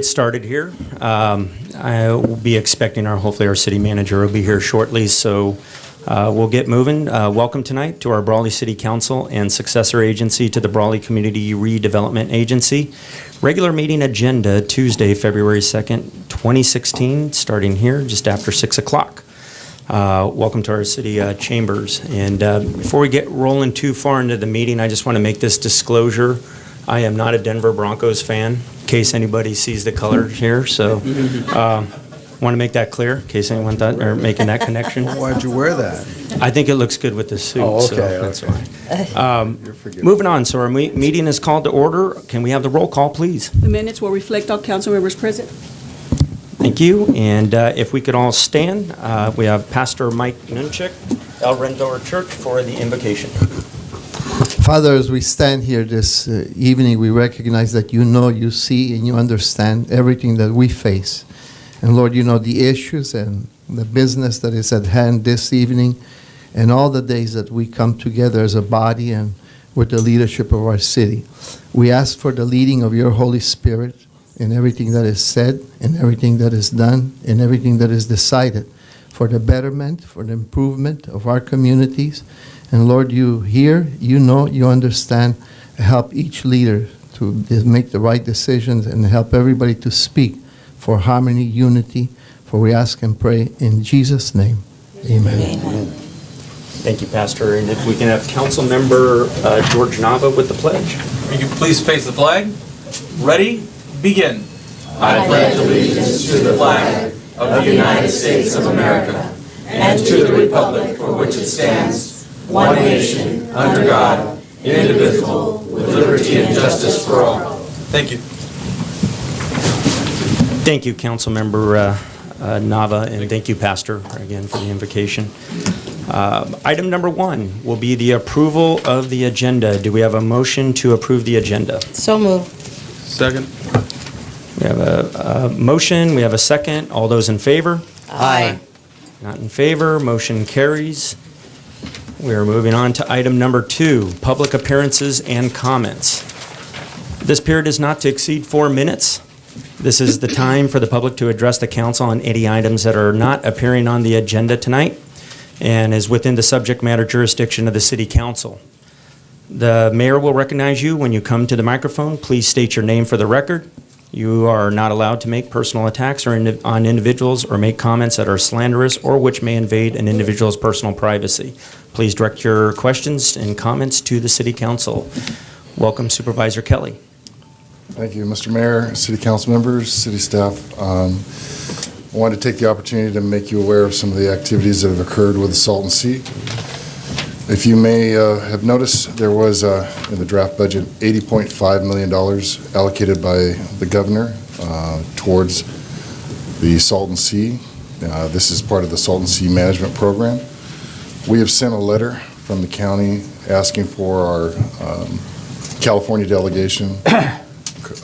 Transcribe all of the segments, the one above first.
Started here. I will be expecting hopefully our city manager will be here shortly, so we'll get moving. Welcome tonight to our Brawley City Council and successor agency to the Brawley Community Redevelopment Agency. Regular meeting agenda Tuesday, February 2nd, 2016, starting here just after 6 o'clock. Welcome to our city chambers. And before we get rolling too far into the meeting, I just want to make this disclosure. I am not a Denver Broncos fan, in case anybody sees the colors here. So want to make that clear, in case anyone thought, or making that connection. Why'd you wear that? I think it looks good with the suit. Oh, okay, so that's okay. why. Moving on, so our meeting is called to order. Can we have the roll call, please? The minutes will reflect all council members present. Thank you. And if we could all stand, we have Pastor Mike Nunchik, El Rendor Church, for the invocation. Father, as we stand here this evening, we recognize that you know, you see, and you understand everything that we face. And Lord, you know the issues and the business that is at hand this evening and all the days that we come together as a body and with the leadership of our city. We ask for the leading of your Holy Spirit in everything that is said, in everything that is done, in everything that is decided for the betterment, for the improvement of our communities. And Lord, you hear, you know, you understand. Help each leader to make the right decisions and help everybody to speak for harmony, unity. For we ask and pray in Jesus' name. Amen. Amen. Thank you, Pastor. And if we can have Council Member George Nava with the pledge. Will you please face the flag? Ready? Begin. I pledge allegiance to the flag of the United States of America and to the republic for which it stands, one nation, under God, indivisible, with liberty and justice for all. Thank you. Thank you, Council Member Nava, and thank you, Pastor, again for the invocation. Item number 1 will be the approval of the agenda. Do we have a motion to approve the agenda? So moved. Second. We have a motion. We have a second. All those in favor? Aye. Not in favor. Motion carries. We are moving on to item number 2, public appearances and comments. This period is not to exceed 4 minutes. This is the time for the public to address the council on any items that are not appearing on the agenda tonight and is within the subject matter jurisdiction of the city council. The mayor will recognize you when you come to the microphone. Please state your name for the record. You are not allowed to make personal attacks on individuals or make comments that are slanderous or which may invade an individual's personal privacy. Please direct your questions and comments to the city council. Welcome, Supervisor Kelly. Thank you, Mr. Mayor, city council members, city staff. I wanted to take the opportunity to make you aware of some of the activities that have occurred with the Salton Sea. If you may have noticed, there was in the draft budget $80.5 million allocated by the governor towards the Salton Sea. This is part of the Salton Sea Management Program. We have sent a letter from the county asking for our California delegation,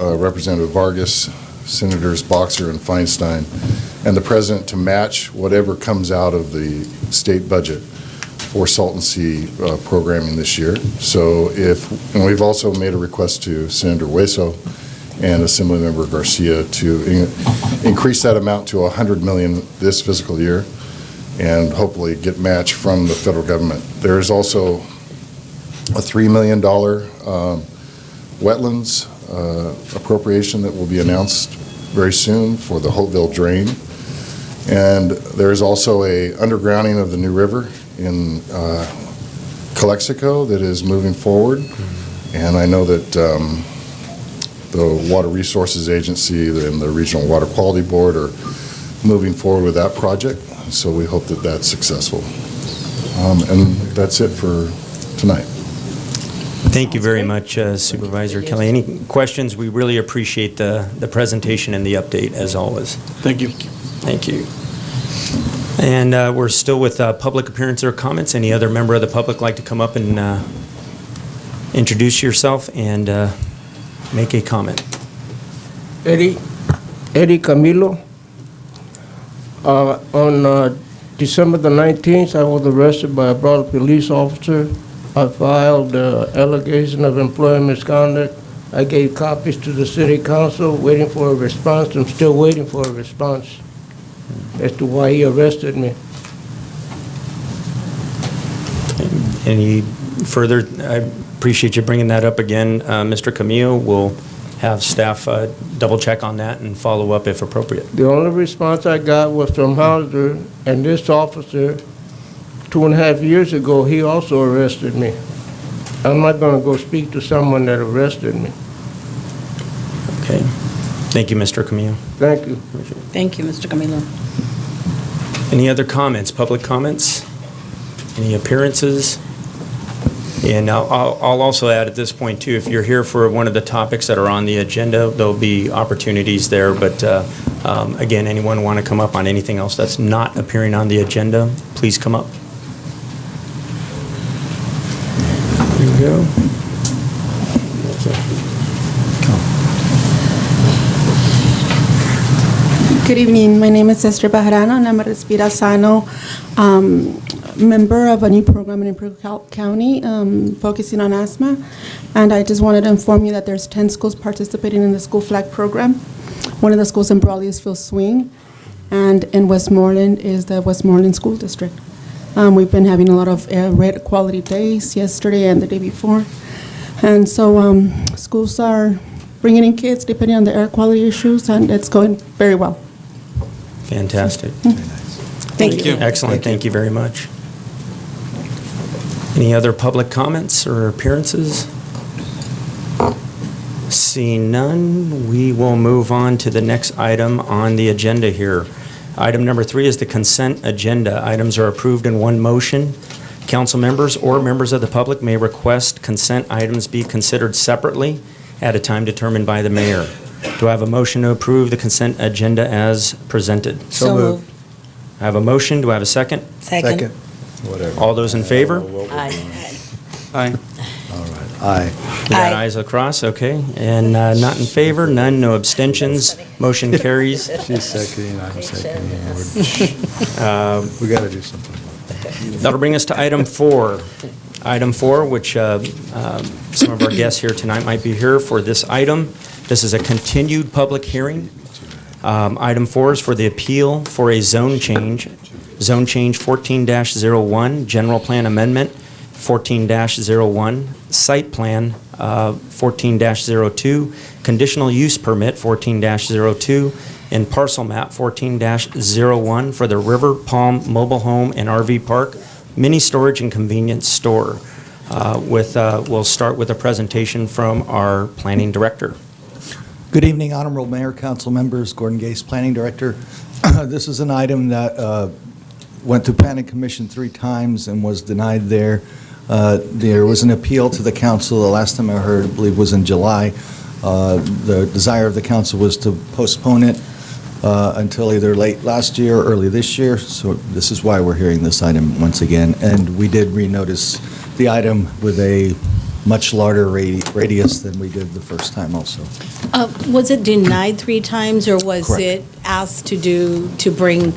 Representative Vargas, Senators Boxer and Feinstein, and the president to match whatever comes out of the state budget for Salton Sea programming this year. So and we've also made a request to Senator Hueso and Assemblymember Garcia to increase that amount to $100 million this fiscal year and hopefully get match from the federal government. There is also a $3 million wetlands appropriation that will be announced very soon for the Hopeville Drain. And there is also a undergrounding of the New River in Calexico that is moving forward. And I know that the Water Resources Agency and the Regional Water Quality Board are moving forward with that project. So we hope that that's successful. And that's it for tonight. Thank you very much, Supervisor Kelly. Any questions? We really appreciate the presentation and the update, as always. Thank you. Thank you. And we're still with public appearance or comments. Any other member of the public like to come up and introduce yourself and make a comment? Eddie Camilo. On December the 19th, I was arrested by a Brawley police officer. I filed allegation of employee misconduct I gave copies to the city council, waiting for a response. I'm still waiting for a response as to why he arrested me. Any further, I appreciate you bringing that up again, Mr. Camillo. We'll have staff double check on that and follow up if appropriate. The only response I got was from Hauser, and this officer, 2.5 years ago, he also arrested me. I'm not going to go speak to someone that arrested me. Okay. Thank you, Mr. Camillo. Thank you. Thank you, Mr. Camilo. Any other comments, public comments? Any appearances? And I'll also add at this point, too, if you're here for one of the topics that are on the agenda, there'll be opportunities there. But again, anyone want to come up on anything else that's not appearing on the agenda, please come up. There you go. Good evening. My name is Esther Bajarano, and I'm a Respira Sano member of a new program in Imperial County focusing on asthma. And I just wanted to inform you that there's 10 schools participating in the school flag program. One of the schools in Brawley is Phil Swing, and in Westmoreland is the Westmoreland School District. We've been having a lot of air quality days yesterday and the day before. And so schools are bringing in kids depending on the air quality issues, and it's going very well. Fantastic. Thank you. Excellent. Thank you very much. Any other public comments or appearances? Seeing none, we will move on to the next item on the agenda here. Item number 3 is the consent agenda. Items are approved in one motion. Council members or members of the public may request consent items be considered separately at a time determined by the mayor. Do I have a motion to approve the consent agenda as presented? So moved. I have a motion. Do I have a second? Second. Whatever. All those in favor? Aye. Aye. All right. Aye. We got Aye. ayes across, okay. And not in favor, none, no abstentions. Motion carries. She's seconding, I'm seconding. We got to do something. That'll bring us to item 4. Item 4, which some of our guests here tonight might be here for this item. This is a continued public hearing. Item 4 is for the appeal for a zone change 14-01, general plan amendment 14-01, site plan 14-02, conditional use permit 14-02, and parcel map 14-01 for the River Palm Mobile Home and RV Park mini storage and convenience store. We'll start with a presentation from our planning director. Good evening, Honorable Mayor, council members, Gordon Gase, Planning Director. This is an item that went through Planning Commission 3 times and was denied there. There was an appeal to the council. The last time I heard, I believe, was in July. The desire of the council was to postpone it until either late last year or early this year. So this is why we're hearing this item once again. And we did renotice the item with a much larger radius than we did the first time also. Was it denied 3 times, or was Correct. it asked to bring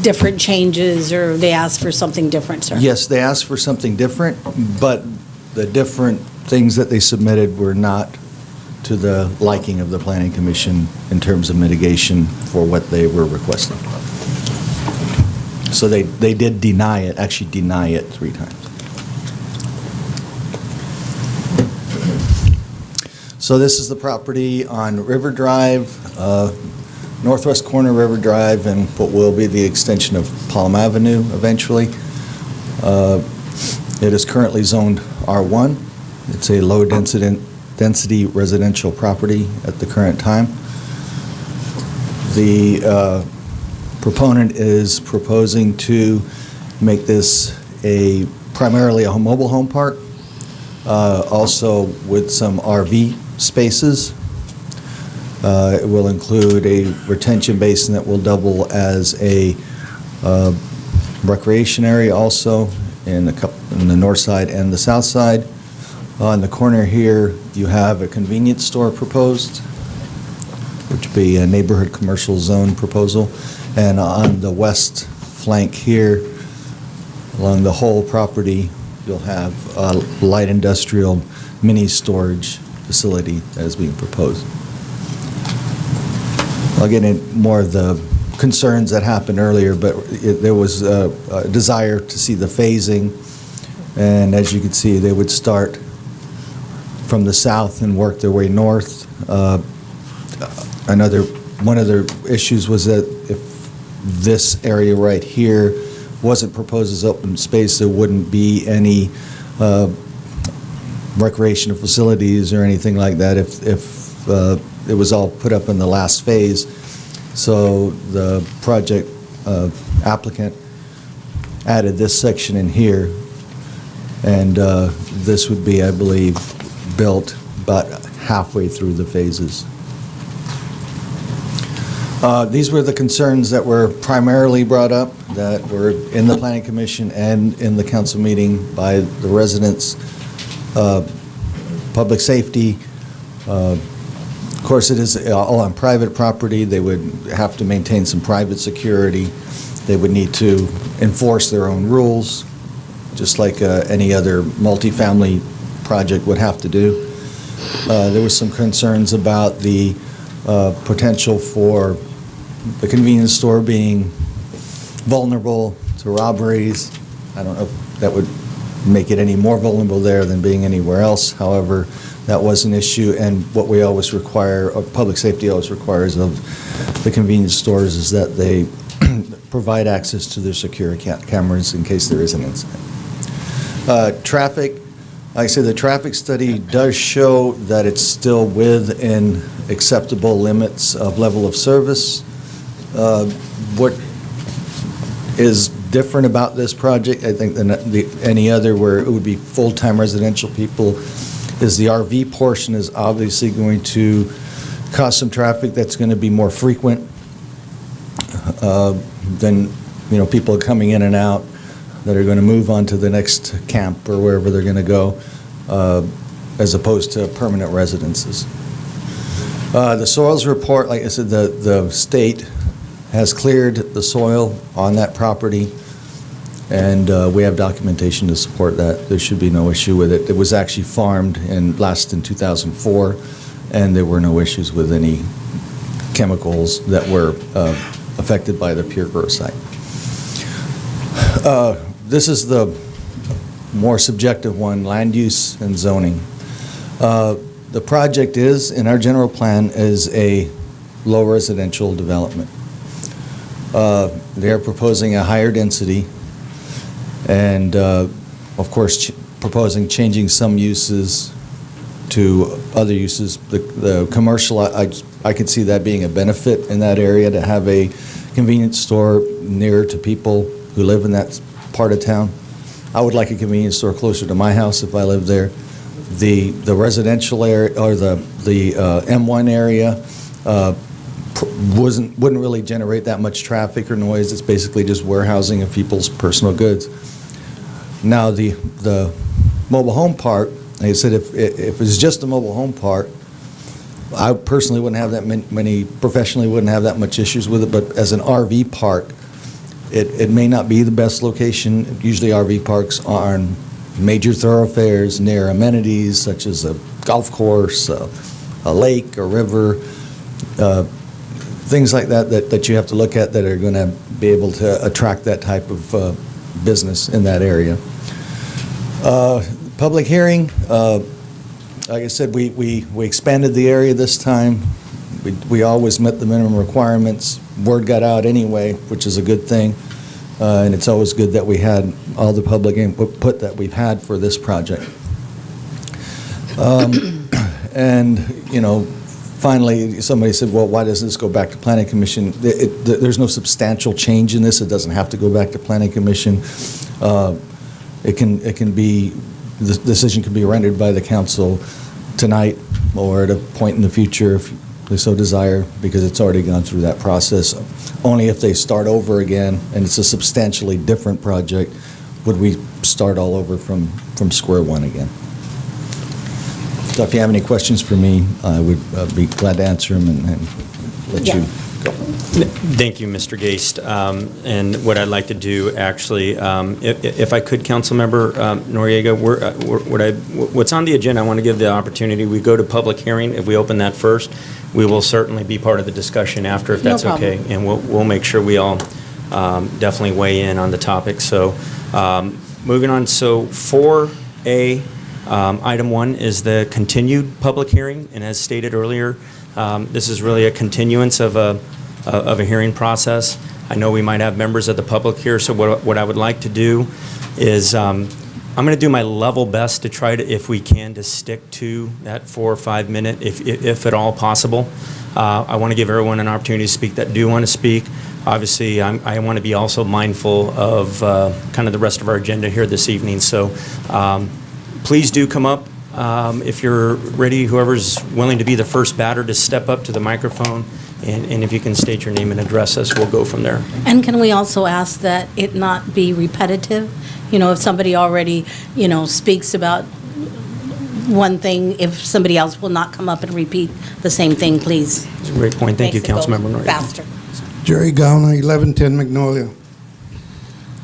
different changes, or they asked for something different, sir? Yes, they asked for something different, but the different things that they submitted were not to the liking of the Planning Commission in terms of mitigation for what they were requesting. So they did deny it, actually deny it 3 times. So this is the property on River Drive, northwest corner of River Drive, and what will be the extension of Palm Avenue eventually. It is currently zoned R1. It's a low-density residential property at the current time. The proponent is proposing to make this primarily a mobile home park, also with some RV spaces. It will include a retention basin that will double as a recreation area also in the north side and the south side. On the corner here, you have a convenience store proposed, which would be a neighborhood commercial zone proposal. And on the west flank here, along the whole property, you'll have light industrial mini storage facility that is being proposed. I'll get in more of the concerns that happened earlier, but there was a desire to see the phasing, and as you can see, they would start from the south and work their way north. One of their issues was that if this area right here wasn't proposed as open space, there wouldn't be any recreational facilities or anything like that if it was all put up in the last phase. So the project applicant added this section in here, and this would be, I believe, built about halfway through the phases. These were the concerns that were primarily brought up, that were in the Planning Commission and in the council meeting by the residents. Public safety, of course, it is all on private property. They would have to maintain some private security. They would need to enforce their own rules, just like any other multifamily project would have to do. There was some concerns about the potential for the convenience store being vulnerable to robberies. I don't know if that would make it any more vulnerable there than being anywhere else. However, that was an issue, and what we always require, or public safety always requires of the convenience stores, is that they provide access to their secure cameras in case there is an incident. Traffic, like I said, the traffic study does show that it's still within acceptable limits of level of service. What is different about this project, I think, than any other where it would be full-time residential people, is the RV portion is obviously going to cause some traffic that's going to be more frequent than, people coming in and out that are going to move on to the next camp or wherever they're going to go, as opposed to permanent residences. The soils report, like I said, the state has cleared the soil on that property, and we have documentation to support that. There should be no issue with it. It was actually farmed last in 2004, and there were no issues with any chemicals that were affected by the pure growth site. This is the more subjective one, land use and zoning. The project is, in our general plan, is a low residential development. They're proposing a higher density, and of course proposing changing some uses to other uses. The commercial, I could see that being a benefit in that area, to have a convenience store nearer to people who live in that part of town. I would like a convenience store closer to my house if I lived there. The residential area, or the M1 area, wouldn't really generate that much traffic or noise. It's basically just warehousing of people's personal goods. Now the mobile home park, like I said, if it was just a mobile home park, I personally wouldn't have that many professionally wouldn't have that much issues with it. But as an RV park, it may not be the best location. Usually RV parks are on major thoroughfares near amenities such as a golf course, a lake, a river, things like that you have to look at that are going to be able to attract that type of business in that area. Public hearing, like I said, we expanded the area this time. We always met the minimum requirements. Word got out anyway, which is a good thing. And it's always good that we had all the public input that we've had for this project. And, finally, somebody said, well, why doesn't this go back to Planning Commission? There's no substantial change in this. It doesn't have to go back to Planning Commission. It can be, the decision can be rendered by the council tonight or at a point in the future if they so desire, because it's already gone through that process. Only if they start over again, and it's a substantially different project, would we start all over from square one again. So if you have any questions for me, I would be glad to answer them and let you Thank you, Mr. Gast. And what I'd like to do, actually, if I could, Councilmember Noriega, what's on the agenda, I want to give the opportunity, we go to public hearing. If we open that first, we will certainly be part of the discussion after, if No that's problem. okay. And we'll make sure we all definitely weigh in on the topic. So moving on, so 4A, item 1 is the continued public hearing. And as stated earlier, this is really a continuance of a hearing process. I know we might have members of the public here, so what I would like to do is I'm going to do my level best to try to, if we can, to stick to that 4 or 5 minute, if at all possible. I want to give everyone an opportunity to speak that do want to speak. Obviously, I want to be also mindful of kind of the rest of our agenda here this evening. So please do come up. If you're ready, whoever's willing to be the first batter to step up to the microphone, and if you can state your name and address us, we'll go from there. And can we also ask that it not be repetitive? You know, if somebody already, speaks about one thing, if somebody else will not come up and repeat the same thing, please. That's a great point. Thank you, Makes it go Councilmember Noriega. faster. Jerry Gauna, 1110 Magnolia.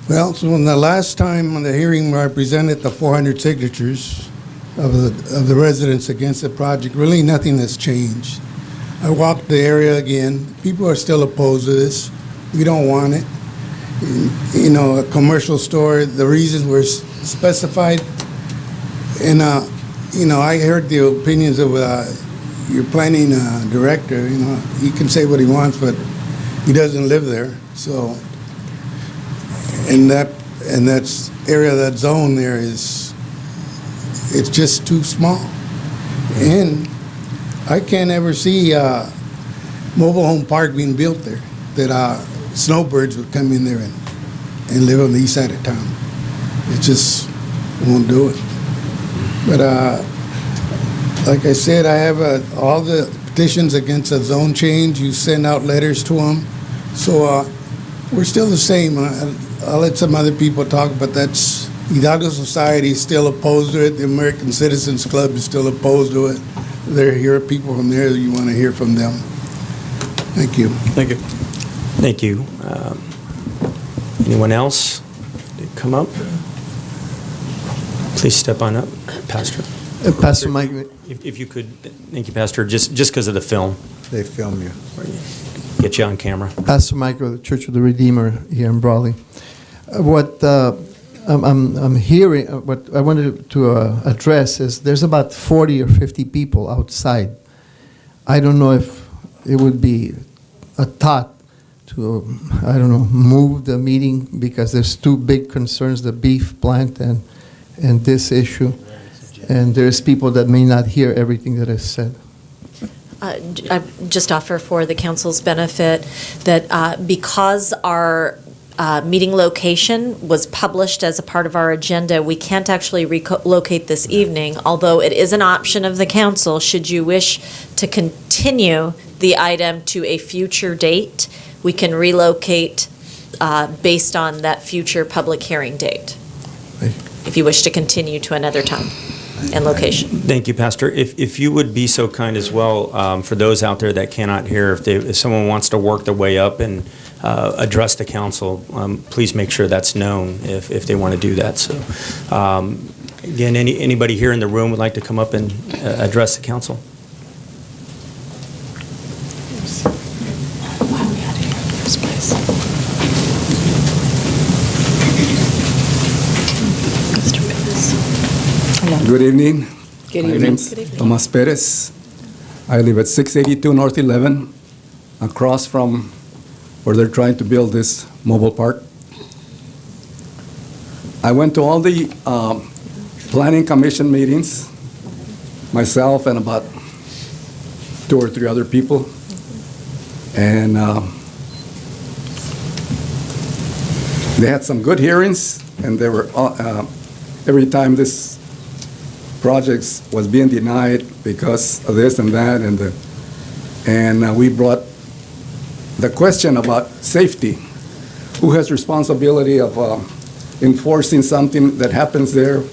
Well, so in the last time on the hearing where I presented the 400 signatures of the residents against the project, really nothing has changed. I walked the area again. People are still opposed to this. We don't want it. You know, a commercial store, the reasons were specified. And, I heard the opinions of your planning director. He can say what he wants, but he doesn't live there. So, and that's area, that zone there it's just too small. And I can't ever see a mobile home park being built there that snowbirds would come in there and live on the east side of town. It just won't do it. But like I said, I have all the petitions against a zone change. You send out letters to them. So we're still the same. I'll let some other people talk, but that's Hidalgo Society is still opposed to it. The American Citizens Club is still opposed to it. There are people from there that you want to hear from them. Thank you. Thank you. Thank you. Anyone else to come up? Please step on up, Pastor. Pastor Mike, If you could, thank you, Pastor, just because of the film, They film you. get you on camera. Pastor Michael, the Church of the Redeemer here in Brawley. What I'm hearing, what I wanted to address is there's about 40 or 50 people outside. I don't know if it would be a thought to, move the meeting because there's two big concerns, the beef plant and this issue. And there's people that may not hear everything that is said. I just offer for the council's benefit that because our meeting location was published as a part of our agenda, we can't actually relocate this evening, although it is an option of the council should you wish to continue the item to a future date. We can relocate based on that future public hearing date, if you wish to continue to another time and location. Thank you, Pastor. If you would be so kind as well, for those out there that cannot hear, if someone wants to work their way up and address the council, please make sure that's known if they want to do that. So, again, anybody here in the room would like to come up and address the council? Good evening. Good My evening. name's Tomas Perez. I live at 682 North 11, across from where they're trying to build this mobile park. I went to all the planning commission meetings, myself and about 2 or 3 other people. And they had some good hearings, and they were every time this projects was being denied because of this and that, and we brought the question about safety. Who has responsibility of enforcing something that happens there?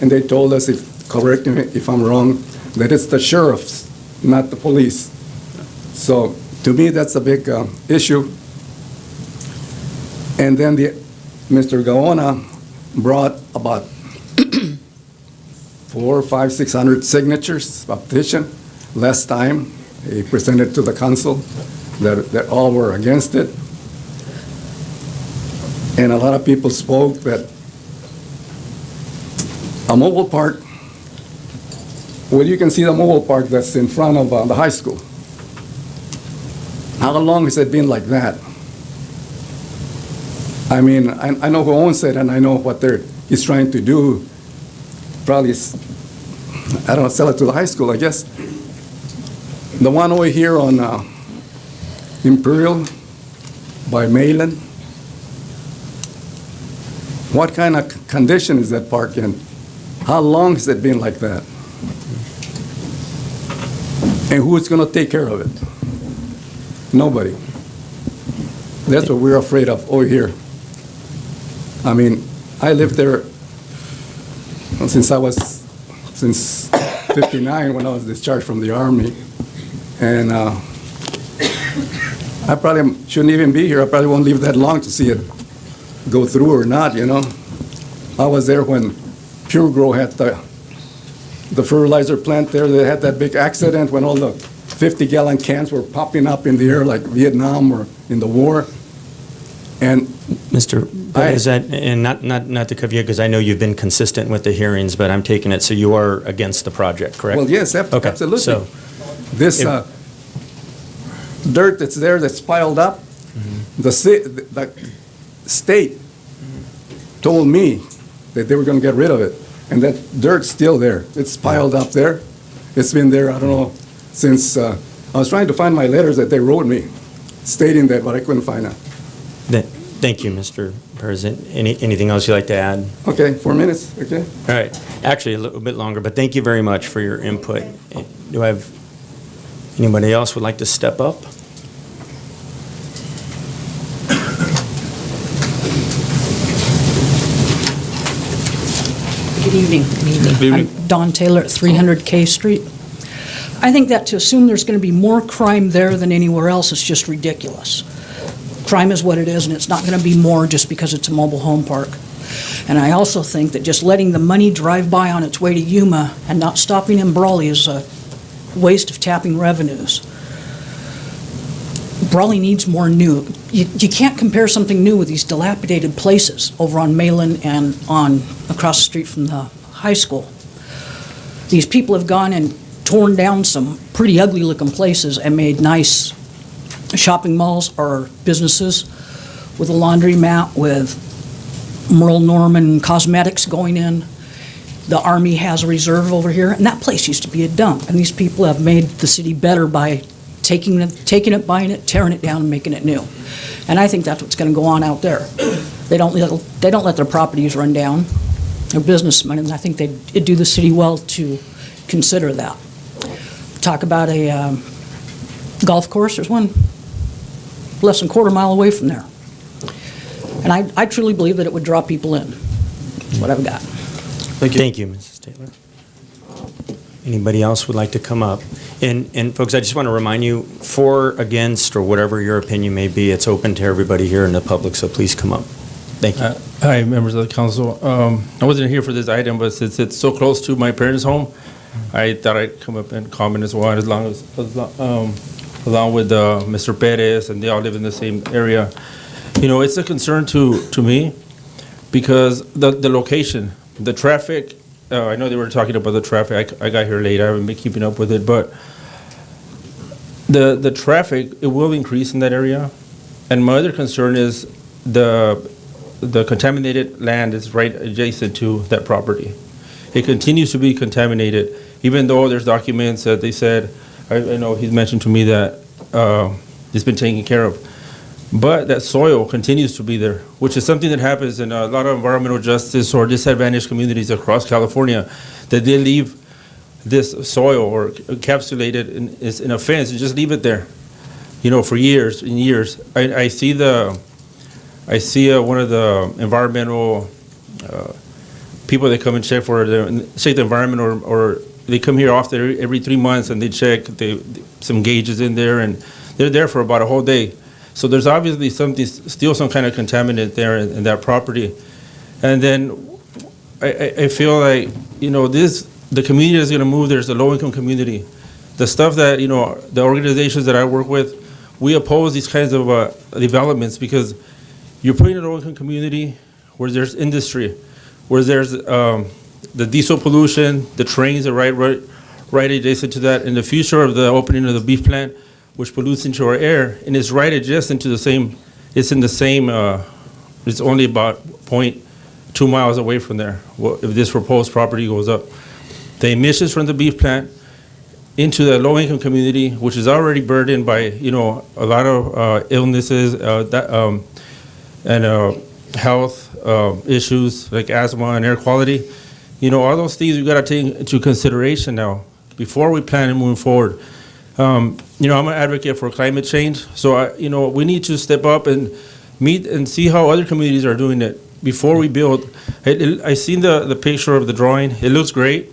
And they told us, correct me if I'm wrong, that it's the sheriffs, not the police. So To me, that's a big issue. And then Mr. Gaona brought about 400, 500, 600 signatures of petition. Last time, he presented to the council that all were against it. And a lot of people spoke that a mobile park, well, you can see the mobile park that's in front of the high school. How long has it been like that? I mean, I know who owns it, and I know what he's trying to do. Probably, I don't know, sell it to the high school, I guess. The one over here on Imperial by Malin. What kind of condition is that park in? How long has it been like that? And who's going to take care of it? Nobody. That's what we're afraid of over here. I mean, I lived there since 59 when I was discharged from the Army. And I probably shouldn't even be here. I probably won't live that long to see it go through or not, you know. I was there when Pure Grow had the fertilizer plant there. They had that big accident when all the 50-gallon cans were popping up in the air like Vietnam or in the war. And Mr. Is that, and not to cover you, because I know you've been consistent with the hearings, but I'm taking it, so you are against the project, correct? well, yes, Okay, absolutely. so This dirt that's there that's piled up, the state told me that they were going to get rid of it. And that dirt's still there. It's piled up there. It's been there, I don't know, since I was trying to find my letters that they wrote me stating that, but I couldn't find it. Thank you, Mr. President. Anything else you'd like to add? Okay, 4 minutes, okay? All right. Actually, a little bit longer, but thank you very much for your input. Do I have anybody else would like to step up? Good evening. Good evening. I'm Dawn Taylor at 300 K Street. I think that to assume there's going to be more crime there than anywhere else is just ridiculous. Crime is what it is, and it's not going to be more just because it's a mobile home park. And I also think that just letting the money drive by on its way to Yuma and not stopping in Brawley is a waste of tapping revenues. Brawley needs more new. You can't compare something new with these dilapidated places over on Malin and on across the street from the high school. These people have gone and torn down some pretty ugly looking places and made nice shopping malls or businesses with a laundromat, with Merle Norman cosmetics going in. The Army has a reserve over here, and that place used to be a dump. And these people have made the city better by taking it, buying it, tearing it down, and making it new. And I think that's what's going to go on out there. They don't let their properties run down. They're businessmen, and I think it'd do the city well to consider that. Talk about a golf course. There's one less than a quarter mile away from there. And I truly believe that it would draw people in. That's what I've got. Thank you, Mrs. Taylor. Anybody else would like to come up? And folks, I just want to remind you, for, against, or whatever your opinion may be, it's open to everybody here in the public, so please come up. Thank you. Hi, members of the council. I wasn't here for this item, but since it's so close to my parents' home, I thought I'd come up and comment as well, along with Mr. Perez, and they all live in the same area. You know, it's a concern to me because the location, the traffic. I know they were talking about the traffic. I got here late. I haven't been keeping up with it, but the traffic, it will increase in that area. And my other concern is the contaminated land is right adjacent to that property. It continues to be contaminated, even though there's documents that they said, I know he's mentioned to me that it's been taken care of. But that soil continues to be there, which is something that happens in a lot of environmental justice or disadvantaged communities across California, that they leave this soil or encapsulated in a fence and just leave it there, you know, for years and years. I see one of the environmental people that come and check for the environment, or they come here often every 3 months and they check some gauges in there, and they're there for about a whole day. So there's obviously still some kind of contaminant there in that property. And then I feel like, the community is going to move. There's the low-income community. The stuff that, the organizations that I work with, we oppose these kinds of developments because you're putting a low-income community where there's industry, where there's the diesel pollution, the trains are right adjacent to that, and the future of the opening of the beef plant, which pollutes into our air, and it's right adjacent to it's only about 0.2 miles away from there, if this proposed property goes up. The emissions from the beef plant into the low-income community, which is already burdened by, a lot of illnesses and health issues like asthma and air quality. All those things we've got to take into consideration now before we plan and move forward. I'm an advocate for climate change, so we need to step up and meet and see how other communities are doing it before we build. I seen the picture of the drawing. It looks great,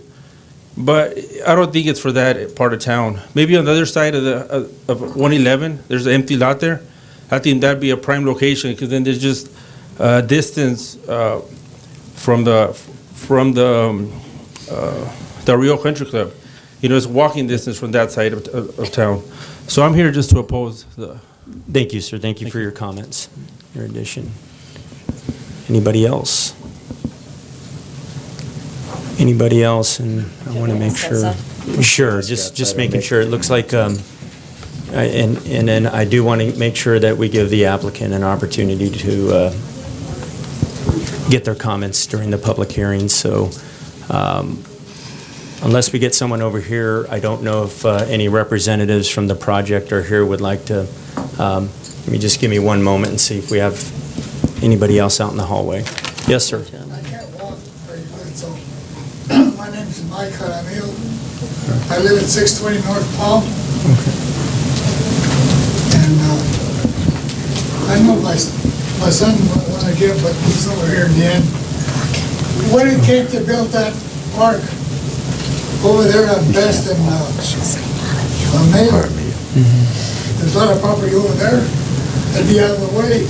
but I don't think it's for that part of town. Maybe on the other side of 111, there's an empty lot there. I think that'd be a prime location because then there's just distance from the Rio Country Club. It's walking distance from that side of town. So I'm here just to oppose the. Thank you, sir. Thank you for your comments, your addition. Anybody else? Anybody else? And I want to make sure. Sure, just making sure. It looks like, and then I do want to make sure that we give the applicant an opportunity to get their comments during the public hearing. So unless we get someone over here, I don't know if any representatives from the project are here would like to. Let me just give me one moment and see if we have anybody else out in the hallway. Yes, sir. I can't walk very good, so my name is Mike Jaramillo. I live at 620 North Palm. And I know my son want to give, but he's over here in the end. When it came to build that park over there on Best and Mayo, there's a lot of property over there that'd be out of the way.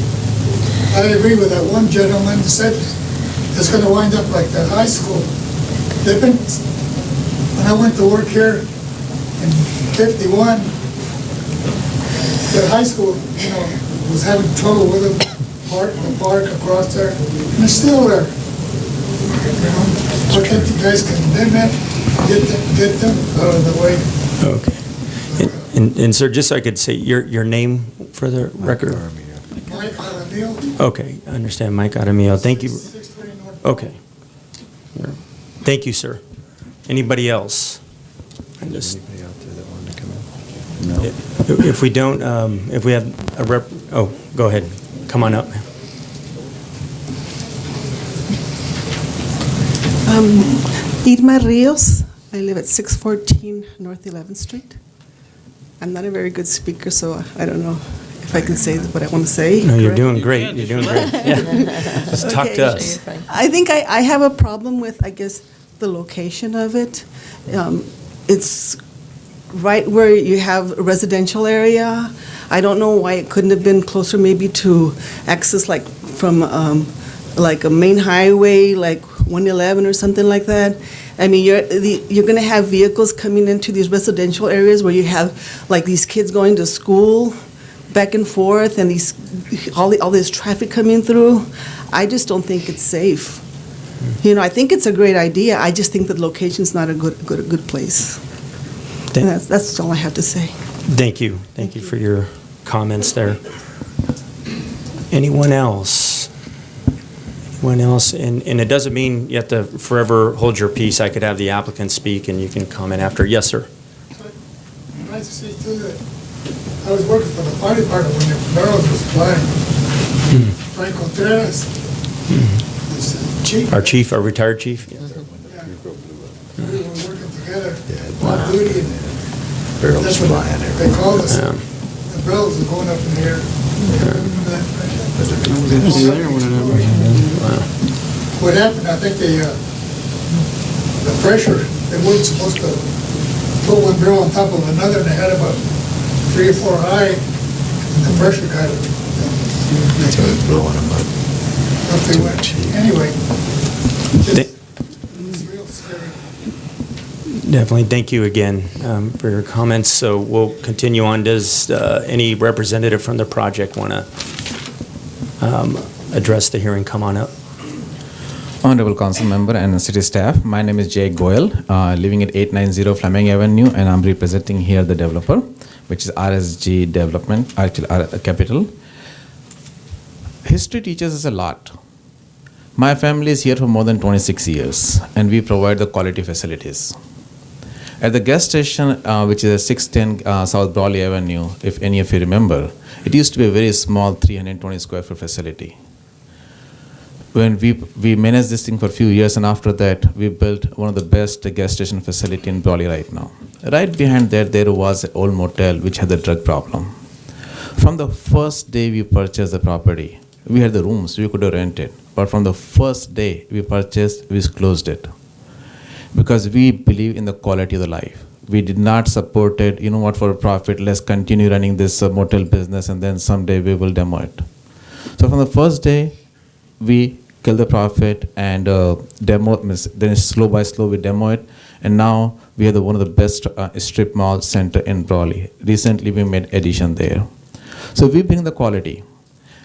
I agree with that one gentleman who said it's going to wind up like the high school. When I went to work here in 51, the high school, was having trouble with the park across there, and it's still there. So can't you guys condemn it, get them out of the way? Okay. And sir, just so I could say your name for the record. Mike Jaramillo. Okay, I understand, Mike Jaramillo. Thank you. Okay. Thank you, sir. Anybody else? Anybody out there that wanted to come in? No. If we don't, if we have a go ahead. Come on up. Irma Rios. I live at 614 North 11th Street. I'm not a very good speaker, so I don't know if I can say what I want to say. No, you're doing great. You're doing great. Yeah. Just talk to us. I think I have a problem with, the location of it. It's right where you have a residential area. I don't know why it couldn't have been closer maybe to access from a main highway, like 111 or something like that. I mean, you're going to have vehicles coming into these residential areas where you have these kids going to school back and forth, and all this traffic coming through. I just don't think it's safe. I think it's a great idea. I just think the location's not a good place. And that's all I have to say. Thank you. Thank you for your comments there. Anyone else? Anyone else? And it doesn't mean you have to forever hold your peace. I could have the applicant speak and you can comment after. Yes, sir. Nice to see too that I was working for the fire department when the barrels was flying. Frank Contreras. Chief. Our chief, our retired chief. Yeah. We were working together on duty, and that's what they called us. The barrels were going up in the air. What happened, I think the pressure, they weren't supposed to put one barrel on top of another, and they had about 3 or 4 high, and the pressure kind of, Blowing them up. up they went. Anyway, Th- it's real scary. Definitely. Thank you again for your comments. So we'll continue on. Does any representative from the project want to address the hearing? Come on up. Honorable Council Member and City Staff, my name is Jay Goyal, living at 890 Fleming Avenue, and I'm representing here the developer, which is RSG Development, actually Capital. History teaches us a lot. My family is here for more than 26 years, and we provide the quality facilities. At the gas station, which is at 610 South Brawley Avenue, if any of you remember, it used to be a very small 320 square foot facility. When we managed this thing for a few years, and after that, we built one of the best gas station facility in Brawley right now. Right behind that, there was an old motel which had a drug problem. From the first day we purchased the property, we had the rooms, we could have rented. But from the first day we purchased, we closed it. Because we believe in the quality of the life. We did not support it, you know what, for profit, let's continue running this motel business and then someday we will demo it. So from the first day, we kill the profit and demo, then slow by slow we demo it, and now we are one of the best strip mall center in Brawley. Recently we made addition there. So we bring the quality.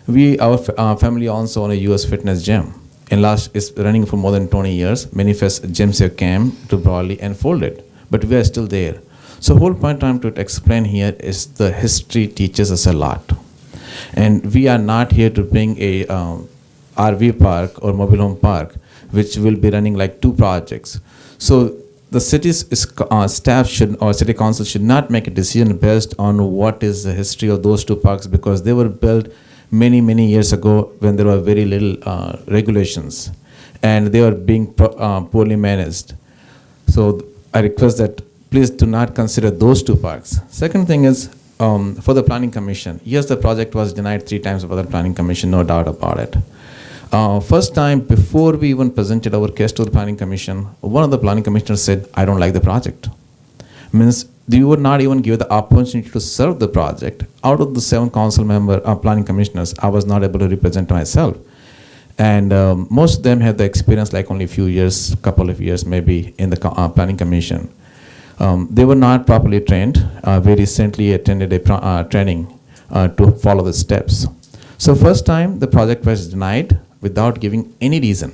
Our family also own a US fitness gym. And is running for more than 20 years. Many gyms have came to Brawley and folded, but we are still there. So whole point I'm to explain here is the history teaches us a lot. And we are not here to bring a RV park or mobile home park, which will be running like 2 projects. So the city's staff should, or city council should not make a decision based on what is the history of those 2 parks, because they were built many years ago when there were very little regulations, and they were being poorly managed. So I request that please do not consider those 2 parks. Second thing is for the planning commission. Yes, the project was denied 3 times by the planning commission, no doubt about it. First time, before we even presented our case to the planning commission, one of the planning commissioners said, I don't like the project. Means you would not even give the opportunity to serve the project. Out of the 7 council member planning commissioners, I was not able to represent myself. And most of them had the experience like only a few years, couple of years maybe in the planning commission. They were not properly trained. We recently attended a training to follow the steps. So first time the project was denied without giving any reason.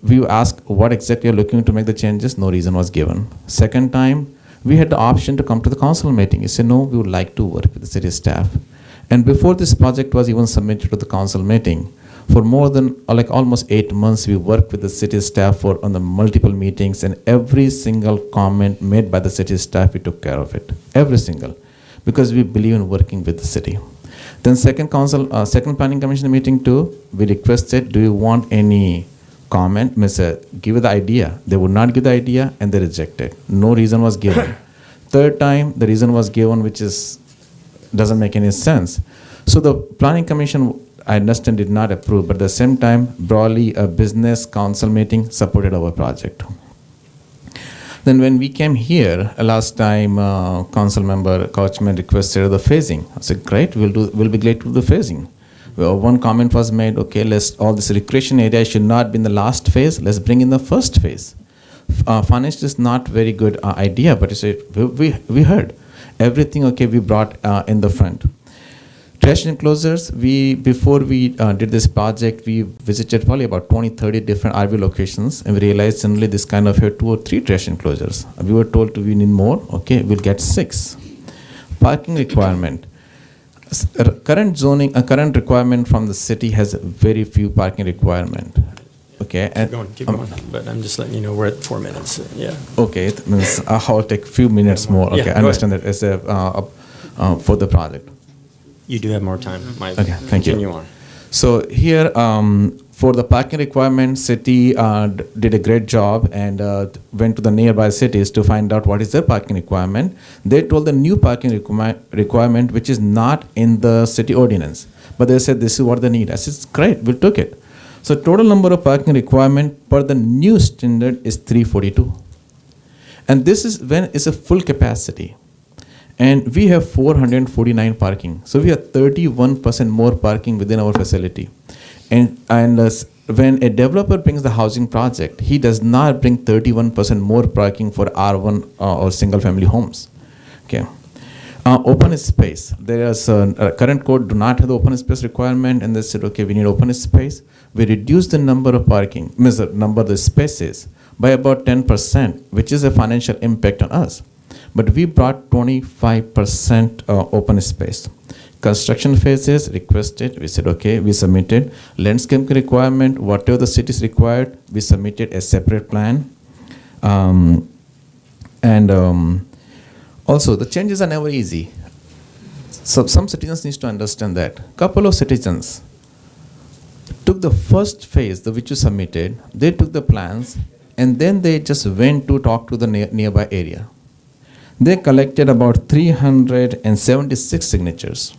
We asked what exactly you're looking to make the changes, no reason was given. Second time, we had the option to come to the council meeting. He said, no, we would like to work with the city staff. And before this project was even submitted to the council meeting, for more than almost 8 months, we worked with the city staff on the multiple meetings, and every single comment made by the city staff, we took care of it. Every single. Because we believe in working with the city. Then second planning commission meeting too, we requested, do you want any comment, give the idea. They would not give the idea and they rejected. No reason was given. Third time, the reason was given, which doesn't make any sense. So the planning commission, I understand, did not approve, but at the same time, Brawley, a business council meeting, supported our project. Then when we came here, last time, council member Couchman requested the phasing. I said, great, we'll be glad to do the phasing. Well, one comment was made, okay, all this recreation area should not be in the last phase, let's bring in the first phase. Financial is not very good idea, but we heard. Everything, okay, we brought in the front. Trash enclosures, before we did this project, we visited probably about 20-30 different RV locations, and we realized generally this kind of had 2 or 3 trash enclosures. We were told we need more, okay, we'll get 6. Parking requirement. Current zoning, current requirement from the city has very few parking requirement. Okay. Keep going, but I'm just letting you know we're at 4 minutes, yeah. Okay, it means I'll take a few minutes more. Okay, Yeah, I understand that as for the project. You do have more time, Mike. Okay, thank you. Continue on. So here, for the parking requirement, city did a great job and went to the nearby cities to find out what is their parking requirement. They told the new parking requirement, which is not in the city ordinance, but they said this is what they need. I said, great, we took it. So total number of parking requirement per the new standard is 342. And this is when it's a full capacity. And we have 449 parking. So we have 31% more parking within our facility. And when a developer brings the housing project, he does not bring 31% more parking for R1 or single family homes. Okay. Open space. There is a current code do not have the open space requirement, and they said, okay, we need open space. We reduce the number of parking, number of the spaces by about 10%, which is a financial impact on us. But we brought 25% open space. Construction phases requested, we said, okay, we submitted. Landscape requirement, whatever the cities required, we submitted a separate plan. Also, the changes are never easy. So some citizens need to understand that. Couple of citizens took the first phase, which you submitted, they took the plans, and then they just went to talk to the nearby area. They collected about 376 signatures.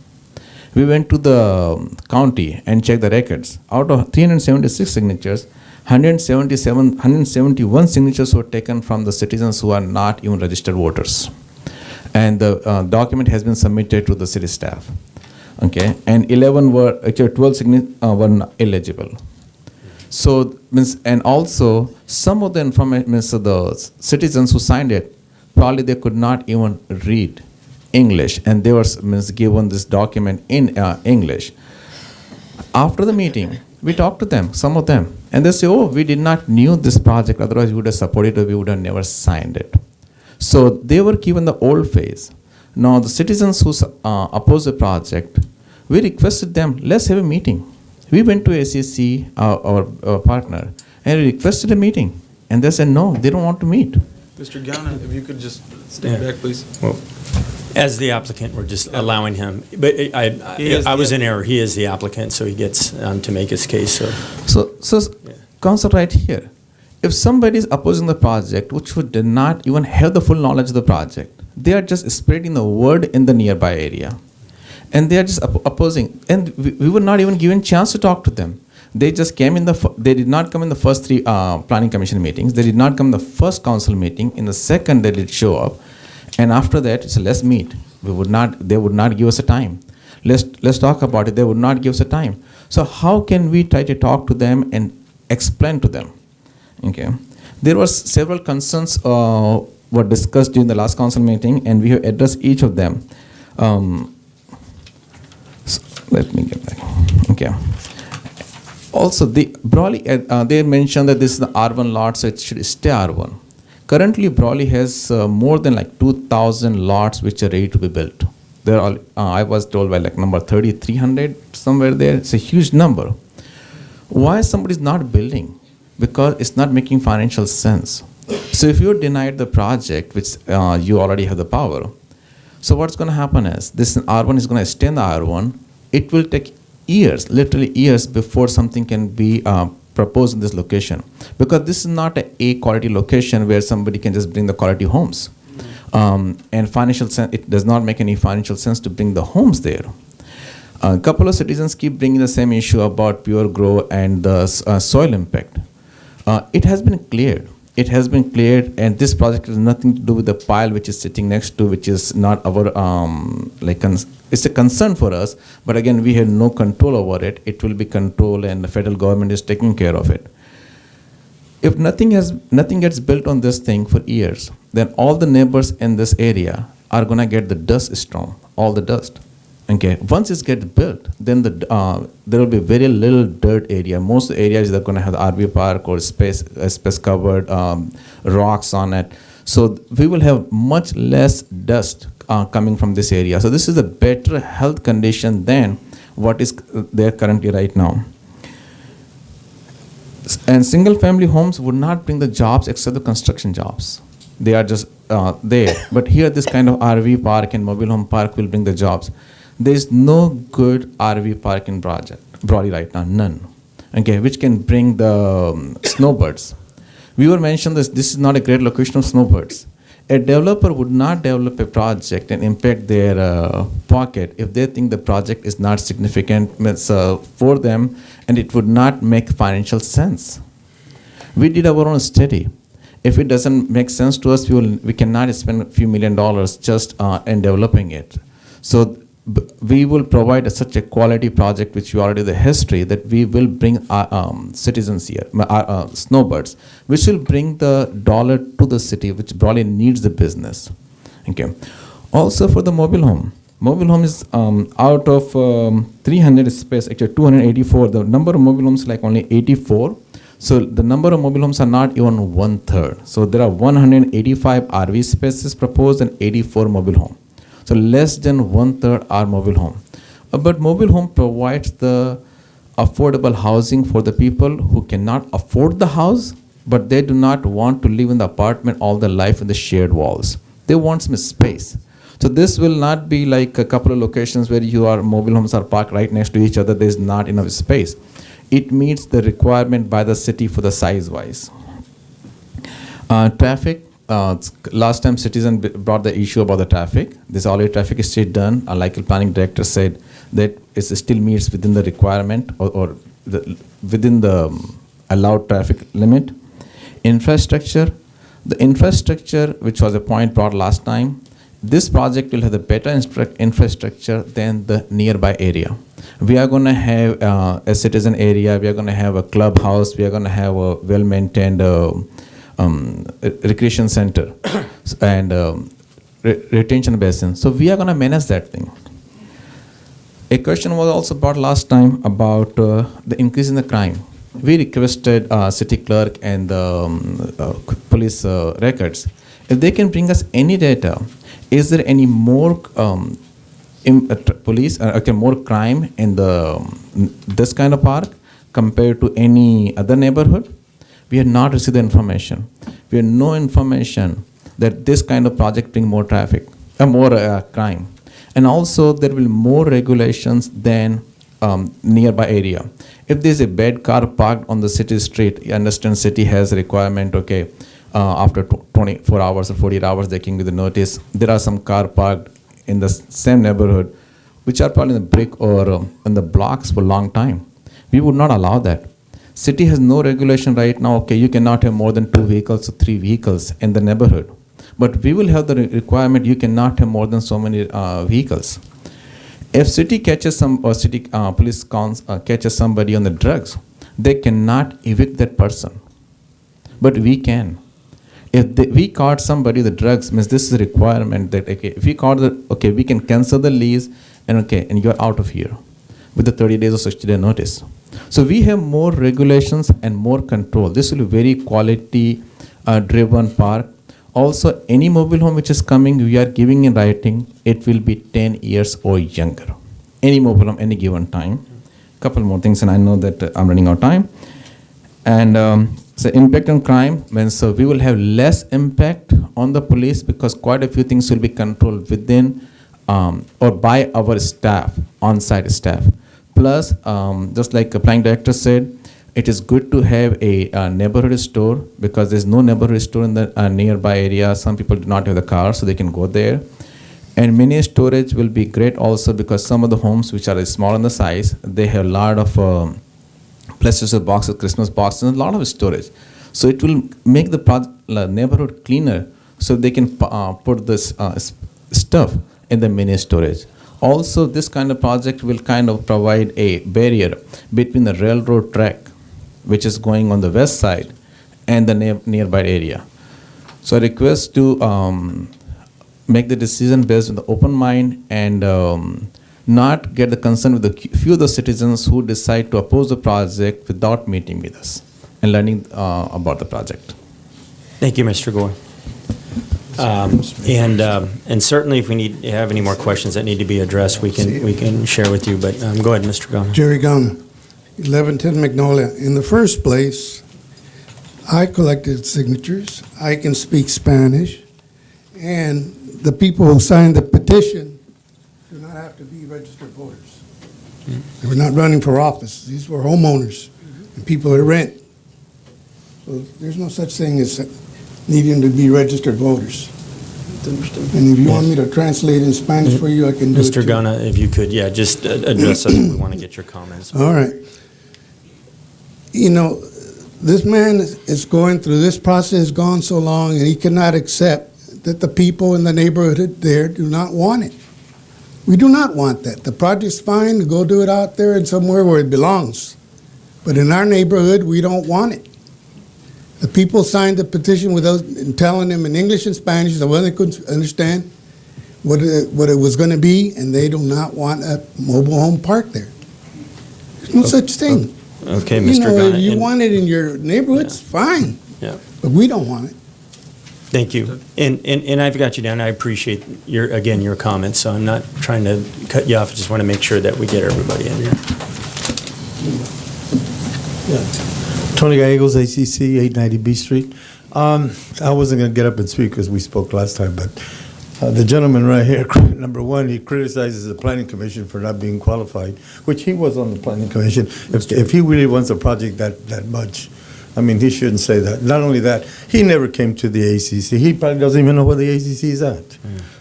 We went to the county and checked the records. Out of 376 signatures, 171 signatures were taken from the citizens who are not even registered voters. And the document has been submitted to the city staff. Okay, and 11 were, actually 12 were not eligible. So, and also some of the information, the citizens who signed it, probably they could not even read English, and they were given this document in English. After the meeting, we talked to them, some of them, and they say, oh, we did not knew this project, otherwise we would have supported it, we would have never signed it. So they were given the old phase. Now the citizens who opposed the project, we requested them, let's have a meeting. We went to ACC, our partner, and we requested a meeting, and they said no, they don't want to meet. Mr. Ghana, if you could just step back, please. Well, as the applicant, we're just allowing him, but I was in error. He is the applicant, so he gets to make his case. So Council, right here, if somebody is opposing the project, which did not even have the full knowledge of the project, they are just spreading the word in the nearby area, and they are just opposing, and we were not even given chance to talk to them. They just came in they did not come in the first 3 planning commission meetings. They did not come in the first council meeting. In the second, they did show up. And after that, it's let's meet. They would not give us a time. Let's talk about it. They would not give us a time. So how can we try to talk to them and explain to them? Okay. There were several concerns were discussed during the last council meeting, and we have addressed each of them. So let me get back. Okay. Also, Brawley, they mentioned that this is the R1 lot, so it should stay R1. Currently, Brawley has more than like 2,000 lots which are ready to be built. They're all, I was told by like number 3,300 somewhere there. It's a huge number. Why somebody is not building? Because it's not making financial sense. So if you denied the project, which you already have the power, so what's going to happen is this R1 is going to extend the R1. It will take years, literally years, before something can be proposed in this location, because this is not a quality location where somebody can just bring the quality homes. And financial sense, it does not make any financial sense to bring the homes there. A couple of citizens keep bringing the same issue about pure grow and the soil impact. It has been cleared. It has been cleared, and this project has nothing to do with the pile which is sitting next to, which is not our it's a concern for us, but again, we have no control over it. It will be controlled, and the federal government is taking care of it. If nothing gets built on this thing for years, then all the neighbors in this area are gonna get the dust storm, all the dust. Okay, once it gets built, then there will be very little dirt area. Most areas are going to have the RV park or space covered rocks on it. So we will have much less dust coming from this area. So this is a better health condition than what is there currently right now. And single family homes would not bring the jobs except the construction jobs. They are just there. But here this kind of RV park and mobile home park will bring the jobs. There is no good RV park in Brawley right now, none. Okay, which can bring the snowbirds. We were mentioned this is not a great location of snowbirds. A developer would not develop a project and impact their pocket if they think the project is not significant for them and it would not make financial sense. We did our own study. If it doesn't make sense to us, we cannot spend a few $1 million just in developing it. So we will provide such a quality project, which we already the history, that we will bring our citizens here, snowbirds, which will bring the dollar to the city, which Brawley needs the business. Okay. Also for the mobile home. Mobile home is out of 300 space, actually 284. The number of mobile homes is like only 84. So the number of mobile homes are not even 1/3. So there are 185 RV spaces proposed and 84 mobile home. So less than 1/3 are mobile home. But mobile home provides the affordable housing for the people who cannot afford the house, but they do not want to live in the apartment all their life in the shared walls. They want some space. So this will not be like a couple of locations where mobile homes are parked right next to each other. There is not enough space. It meets the requirement by the city for the size wise. Traffic. Last time citizen brought the issue about the traffic. This already traffic is still done. Like the planning director said, that it still meets within the requirement or within the allowed traffic limit. Infrastructure. The infrastructure, which was a point brought last time, this project will have the better infrastructure than the nearby area. We are going to have a citizen area. We are going to have a clubhouse. We are going to have a well-maintained recreation center and retention basin. So we are going to manage that thing. A question was also brought last time about the increase in the crime. We requested city clerk and the police records. If they can bring us any data, is there any more more crime in this kind of park compared to any other neighborhood? We have not received the information. We have no information that this kind of project bring more traffic, more crime. And also there will be more regulations than nearby area. If there's a bad car parked on the city street, you understand city has a requirement, okay, after 24 hours or 48 hours they can give the notice. There are some car parked in the same neighborhood which are probably in the brick or in the blocks for a long time. We would not allow that. City has no regulation right now, okay, you cannot have more than 2 vehicles or 3 vehicles in the neighborhood. But we will have the requirement you cannot have more than so many vehicles. If city catches city police catches somebody on the drugs, they cannot evict that person. But we can. If we caught somebody the drugs, means this is a requirement that if we caught we can cancel the lease and you're out of here with the 30 days or 60-day notice. So we have more regulations and more control. This will be very quality driven park. Also, any mobile home which is coming, we are giving in writing, it will be 10 years or younger. Any mobile home, any given time. Couple more things, and I know that I'm running out of time. And so impact on crime means we will have less impact on the police because quite a few things will be controlled within or by our staff, on-site staff. Plus, just like the planning director said, it is good to have a neighborhood store because there's no neighborhood store in the nearby area. Some people do not have the car, so they can go there. And mini storage will be great also because some of the homes which are small in the size, they have a lot of places of boxes, Christmas boxes, and a lot of storage. So it will make the neighborhood cleaner so they can put this stuff in the mini storage. Also, this kind of project will kind of provide a barrier between the railroad track, which is going on the west side, and the nearby area. So I request to make the decision based on the open mind and not get the consent with the few of the citizens who decide to oppose the project without meeting with us and learning about the project. Thank you, Mr. Gore. And certainly, if we have any more questions that need to be addressed, we can share with you. But go ahead, Mr. Gana. Jerry Gana, 1110 Magnolia. In the first place, I collected signatures. I can speak Spanish, and the people who signed the petition do not have to be registered voters. They were not running for office. These were homeowners and people that rent. So there's no such thing as needing to be registered voters. And if you want me to translate in Spanish for you, I can do it. Mr. Gana, if you could, just address us. We want to get your comments. All right. You know, this man is going through this process, gone so long, and he cannot accept that the people in the neighborhood there do not want it. We do not want that. The project's fine to go do it out there and somewhere where it belongs. But in our neighborhood, we don't want it. The people signed the petition with us and telling them in English and Spanish, so they couldn't understand what it was going to be, and they do not want a mobile home park there. There's no such thing. Okay, You Mr. know, Gunn. if you and- want it in your neighborhood, it's fine. Yeah. But we don't want it. Thank you. And I've got you down. I appreciate your comments, so I'm not trying to cut you off. I just want to make sure that we get everybody in here. Tony Gallegos, ACC, 890 B Street. I wasn't going to get up and speak because we spoke last time, but the gentleman right here, number one, he criticizes the planning commission for not being qualified, which he was on the planning commission. If he really wants a project that much, I mean, he shouldn't say that. Not only that, he never came to the ACC. He probably doesn't even know where the ACC is at.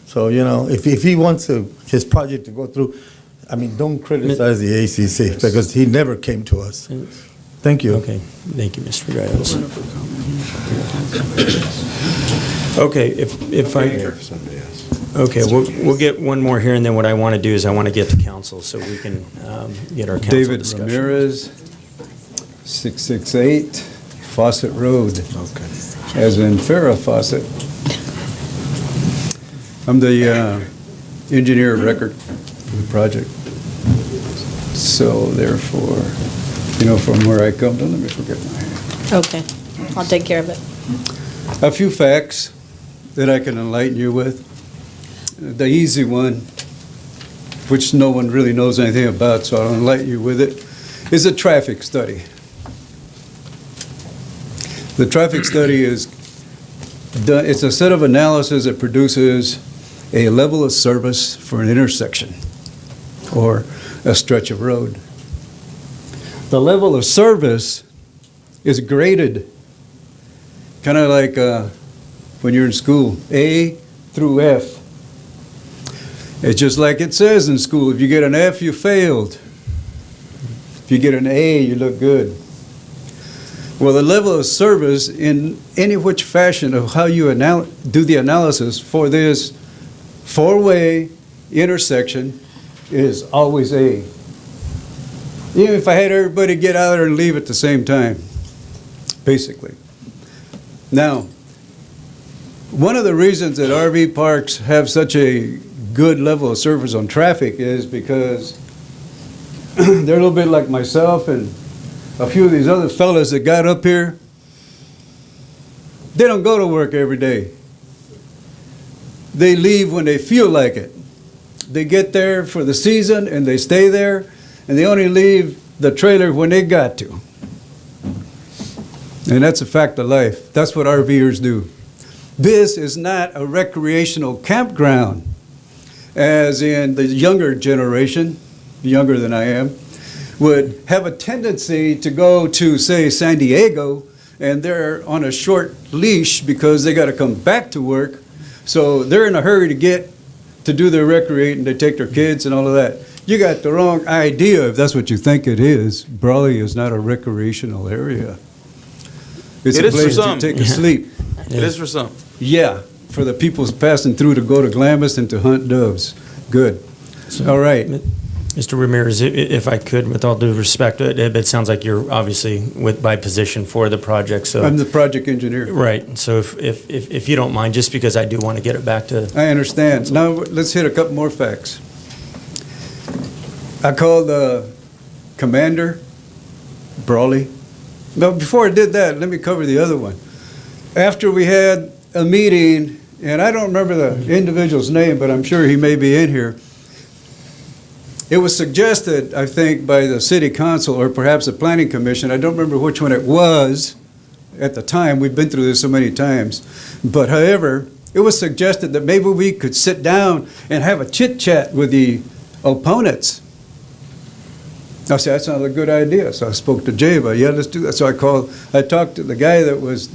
So, you know, if he wants his project to go through, I mean, don't criticize the ACC because he never came to us. Thank you. Okay, thank you, Mr. Gallegos. Okay, if I, okay, we'll get one more here, and then what I want to do is I want to get to council so we can get our council David discussion. Ramirez, 668 Fawcett Road. Okay. As in Farrah Fawcett. I'm the engineer of record for the project. So therefore, you know, from where I come, don't let me forget my... Okay, I'll take care of it. A few facts that I can enlighten you with. The easy one, which no one really knows anything about, so I'll enlighten you with it, is a traffic study. The traffic study is done, it's a set of analysis that produces a level of service for an intersection or a stretch of road. The level of service is graded, kind of like when you're in school, A through F. It's just like it says in school, if you get an F, you failed. If you get an A, you look good. Well, the level of service in any which fashion of how you do the analysis for this four-way intersection is always A. Even if I had everybody get out there and leave at the same time, basically. Now, one of the reasons that RV parks have such a good level of service on traffic is because they're a little bit like myself and a few of these other fellas that got up here. They don't go to work every day. They leave when they feel like it. They get there for the season and they stay there, and they only leave the trailer when they got to. And that's a fact of life. That's what RVers do. This is not a recreational campground, as in the younger generation, younger than I am, would have a tendency to go to, say, San Diego, and they're on a short leash because they got to come back to work. So they're in a hurry to get to do their recreating, they take their kids and all of that. You got the wrong idea if that's what you think it is. Brawley is not a recreational area. It's It a is for place some. to take a sleep. It is for some. Yeah, for the people passing through to go to Glamis and to hunt doves. Good. All right. Mr. Ramirez, if I could, with all due respect, it sounds like you're obviously by position for the project, so. I'm the project engineer. Right, so if you don't mind, just because I do want to get it back to. I understand. Now, let's hit a couple more facts. I called the commander, Brawley. But before I did that, let me cover the other one. After we had a meeting, and I don't remember the individual's name, but I'm sure he may be in here. It was suggested, I think, by the city council or perhaps the planning commission. I don't remember which one it was at the time. We've been through this so many times. But however, it was suggested that maybe we could sit down and have a chit-chat with the opponents. I said, that sounds like a good idea. So I spoke to Jay about, yeah, let's do that. So I talked to the guy that was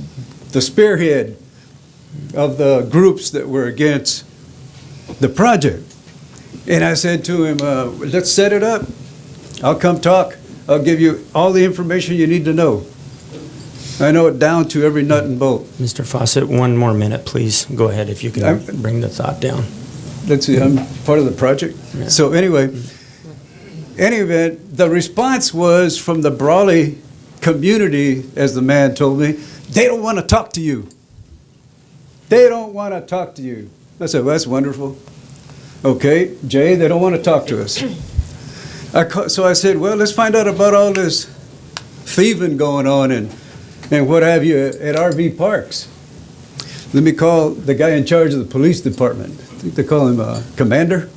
the spearhead of the groups that were against the project. And I said to him, let's set it up. I'll come talk. I'll give you all the information you need to know. I know it down to every nut and bolt. Mr. Fawcett, one more minute, please. Go ahead if you can bring the thought down. Let's see, I'm part of the project. Yeah. So anyway, any event, the response was from the Brawley community, as the man told me, they don't want to talk to you. They don't want to talk to you. I said, well, that's wonderful. Okay, Jay, they don't want to talk to us. So I said, well, let's find out about all this thieving going on and what have you at RV parks. Let me call the guy in charge of the police department. I think they call him Commander.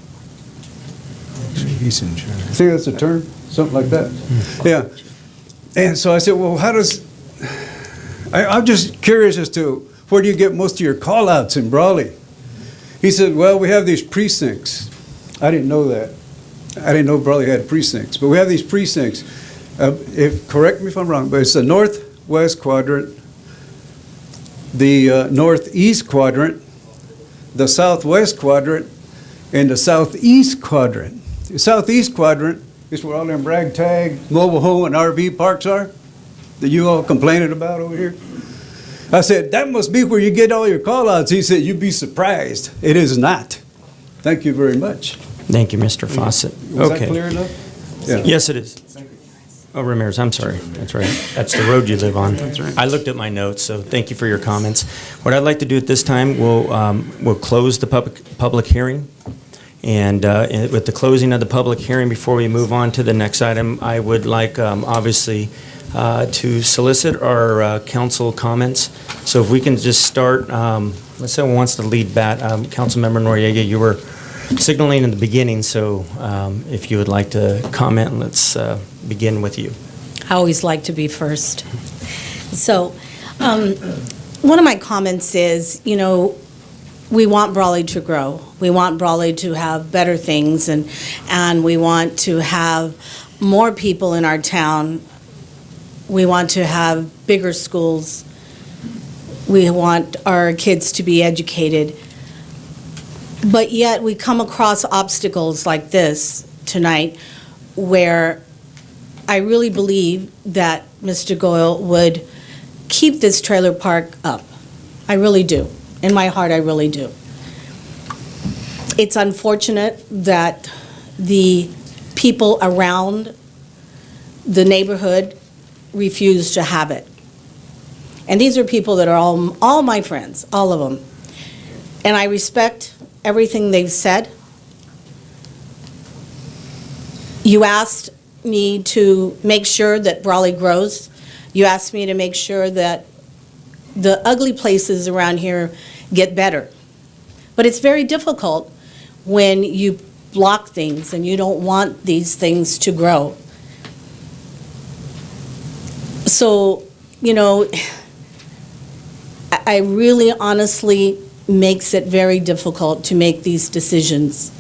He's in charge. I think that's a term, something like that. Yeah. And so I said, well, how does... I'm just curious as to where do you get most of your call-outs in Brawley? He said, well, we have these precincts. I didn't know that. I didn't know Brawley had precincts. But we have these precincts. Correct me if I'm wrong, but it's the northwest quadrant, the northeast quadrant, the southwest quadrant, and the southeast quadrant. The southeast quadrant is where all them ragtag, mobile home, and RV parks are that you all complaining about over here. I said, that must be where you get all your call-outs. He said, you'd be surprised. It is not. Thank you very much. Thank you, Mr. Fawcett. Was Okay. that clear enough? Yeah. Yes, it is. Oh, Ramirez, I'm sorry. That's right. That's the road you live on. That's right. I looked at my notes, so thank you for your comments. What I'd like to do at this time, we'll close the public hearing. And with the closing of the public hearing, before we move on to the next item, I would like, obviously, to solicit our council comments. So if we can just start, let's say who wants to lead bat. Councilmember Noriega, you were signaling in the beginning, so if you would like to comment, let's begin with you. I always like to be first. So, one of my comments is, we want Brawley to grow. We want Brawley to have better things, and we want to have more people in our town. We want to have bigger schools. We want our kids to be educated. But yet we come across obstacles like this tonight where I really believe that Mr. Goyle would keep this trailer park up. I really do. In my heart, I really do. It's unfortunate that the people around the neighborhood refuse to have it. And these are people that are all my friends, all of them. And I respect everything they've said. You asked me to make sure that Brawley grows. You asked me to make sure that the ugly places around here get better. But it's very difficult when you block things and you don't want these things to grow. So, I really honestly makes it very difficult to make these decisions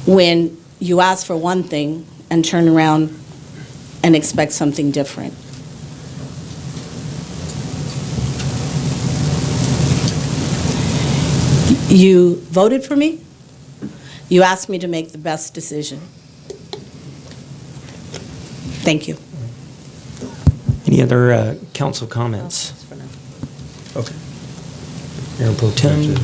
when you ask for one thing and turn around and expect something different. You voted for me. You asked me to make the best decision. Thank you. Any other council comments? Okay. Mayor Pro Tem.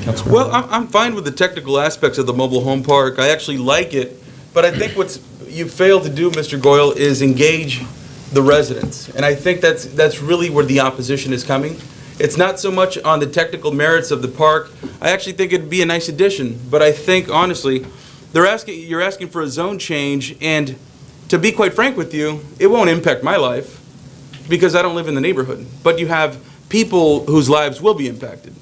Councilman. Well, I'm fine with the technical aspects of the mobile home park. I actually like it, but I think what you failed to do, Mr. Goyle, is engage the residents. And I think that's really where the opposition is coming. It's not so much on the technical merits of the park. I actually think it'd be a nice addition, but I think, honestly, you're asking for a zone change, and to be quite frank with you, it won't impact my life because I don't live in the neighborhood. But you have people whose lives will be impacted,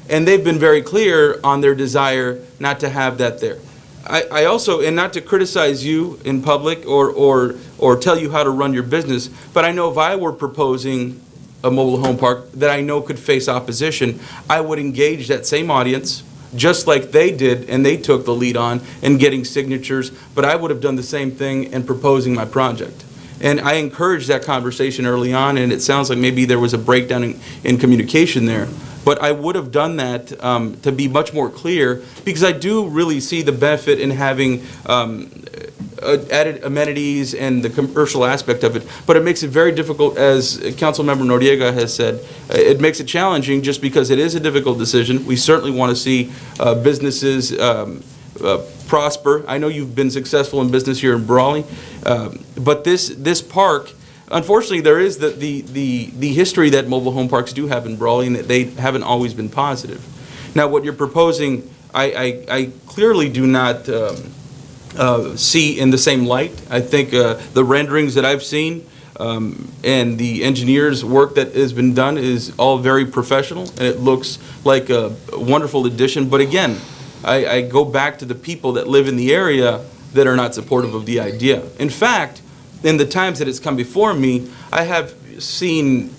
and they've been very clear on their desire not to have that there. I also, and not to criticize you in public or tell you how to run your business, but I know if I were proposing a mobile home park that I know could face opposition, I would engage that same audience, just like they did, and they took the lead on in getting signatures, but I would have done the same thing in proposing my project. And I encouraged that conversation early on, and it sounds like maybe there was a breakdown in communication there. But I would have done that to be much more clear, because I do really see the benefit in having added amenities and the commercial aspect of it, but it makes it very difficult, as Councilmember Noriega has said. It makes it challenging just because it is a difficult decision. We certainly want to see businesses prosper. I know you've been successful in business here in Brawley, but this park, unfortunately, there is the history that mobile home parks do have in Brawley, and that they haven't always been positive. Now, what you're proposing, I clearly do not see in the same light. I think the renderings that I've seen and the engineers' work that has been done is all very professional, and it looks like a wonderful addition. But again, I go back to the people that live in the area that are not supportive of the idea. In fact, in the times that it's come before me, I have seen,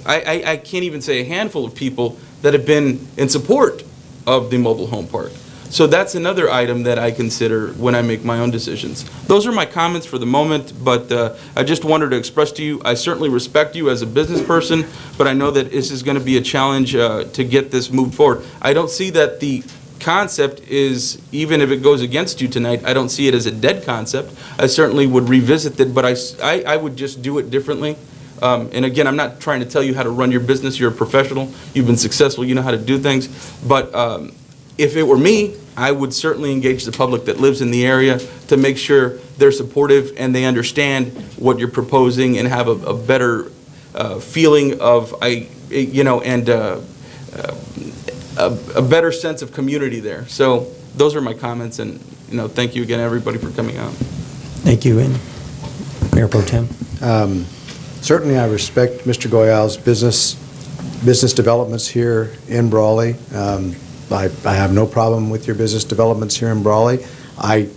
I can't even say a handful of people that have been in support of the mobile home park. So that's another item that I consider when I make my own decisions. Those are my comments for the moment, but I just wanted to express to you, I certainly respect you as a business person, but I know that this is going to be a challenge to get this moved forward. I don't see that the concept is, even if it goes against you tonight, I don't see it as a dead concept. I certainly would revisit it, but I would just do it differently. And again, I'm not trying to tell you how to run your business. You're a professional. You've been successful. You know how to do things. But if it were me, I would certainly engage the public that lives in the area to make sure they're supportive and they understand what you're proposing and have a better feeling of, a better sense of community there. So those are my comments, and thank you again, everybody, for coming out. Thank you. And Mayor Pro Tem. Certainly, I respect Mr. Goyal's business developments here in Brawley. I have no problem with your business developments here in Brawley. I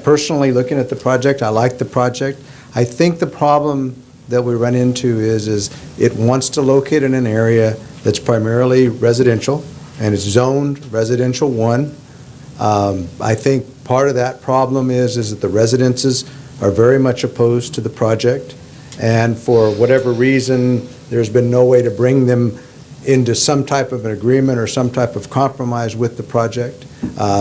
personally, looking at the project, I like the project. I think the problem that we run into is it wants to locate in an area that's primarily residential, and it's zoned residential 1. I think part of that problem is that the residences are very much opposed to the project, and for whatever reason, there's been no way to bring them into some type of an agreement or some type of compromise with the project.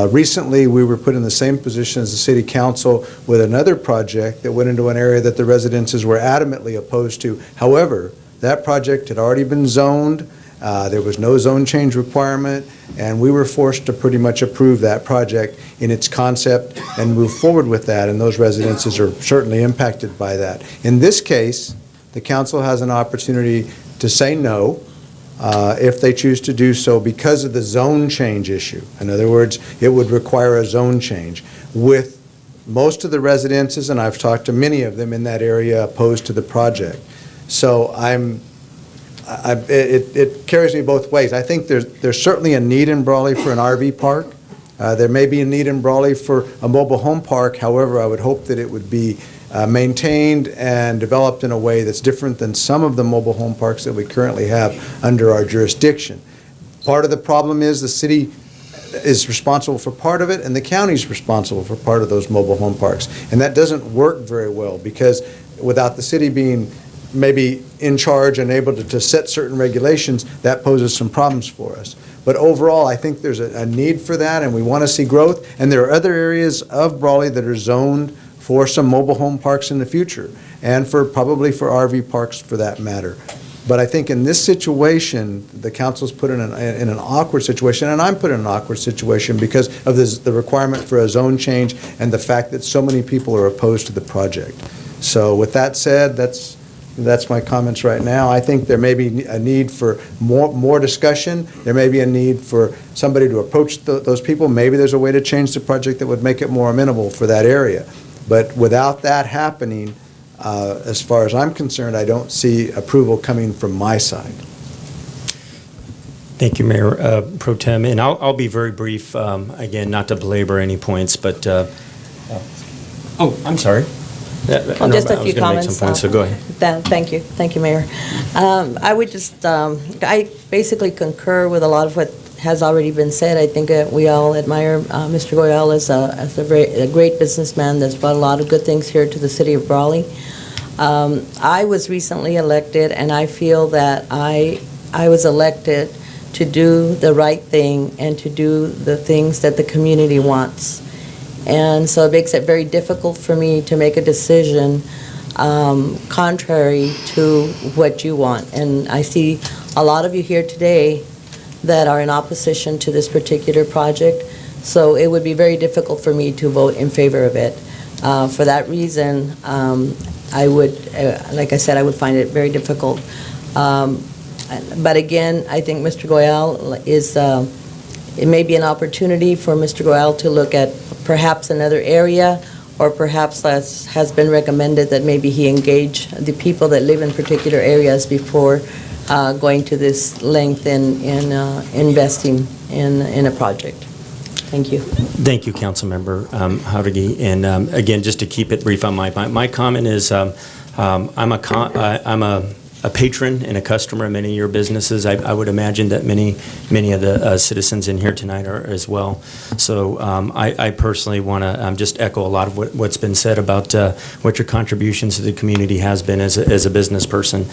Recently, we were put in the same position as the City Council with another project that went into an area that the residences were adamantly opposed to. However, that project had already been zoned. There was no zone change requirement, and we were forced to pretty much approve that project in its concept and move forward with that, and those residences are certainly impacted by that. In this case, the council has an opportunity to say no if they choose to do so because of the zone change issue. In other words, it would require a zone change. With most of the residences, and I've talked to many of them in that area, opposed to the project. So it carries me both ways. I think there's certainly a need in Brawley for an RV park. There may be a need in Brawley for a mobile home park. However, I would hope that it would be maintained and developed in a way that's different than some of the mobile home parks that we currently have under our jurisdiction. Part of the problem is the city is responsible for part of it, and the county is responsible for part of those mobile home parks. And that doesn't work very well, because without the city being maybe in charge and able to set certain regulations, that poses some problems for us. But overall, I think there's a need for that, and we want to see growth. And there are other areas of Brawley that are zoned for some mobile home parks in the future, and probably for RV parks for that matter. But I think in this situation, the council's put in an awkward situation, and I'm put in an awkward situation because of the requirement for a zone change and the fact that so many people are opposed to the project. So with that said, that's my comments right now. I think there may be a need for more discussion. There may be a need for somebody to approach those people. Maybe there's a way to change the project that would make it more amenable for that area. But without that happening, as far as I'm concerned, I don't see approval coming from my side. Thank you, Mayor Pro Tem. And I'll be very brief, again, not to belabor any points, but, I'm sorry. Well, just a few comments. So go ahead. Thank you, Mayor. I would just, I basically concur with a lot of what has already been said. I think we all admire Mr. Goyal as a great businessman that's brought a lot of good things here to the city of Brawley. I was recently elected, and I feel that I was elected to do the right thing and to do the things that the community wants. And so it makes it very difficult for me to make a decision contrary to what you want. And I see a lot of you here today that are in opposition to this particular project, so it would be very difficult for me to vote in favor of it. For that reason, I would, like I said, I would find it very difficult. But again, I think Mr. Goyal is, it may be an opportunity for Mr. Goyal to look at perhaps another area, or perhaps, as has been recommended, that maybe he engage the people that live in particular areas before going to this length in investing in a project. Thank you. Thank you, Councilmember Jauregui. And again, just to keep it brief on my comment is, I'm a patron and a customer of many of your businesses. I would imagine that many of the citizens in here tonight are as well. So I personally want to just echo a lot of what's been said about what your contributions to the community has been as a business person.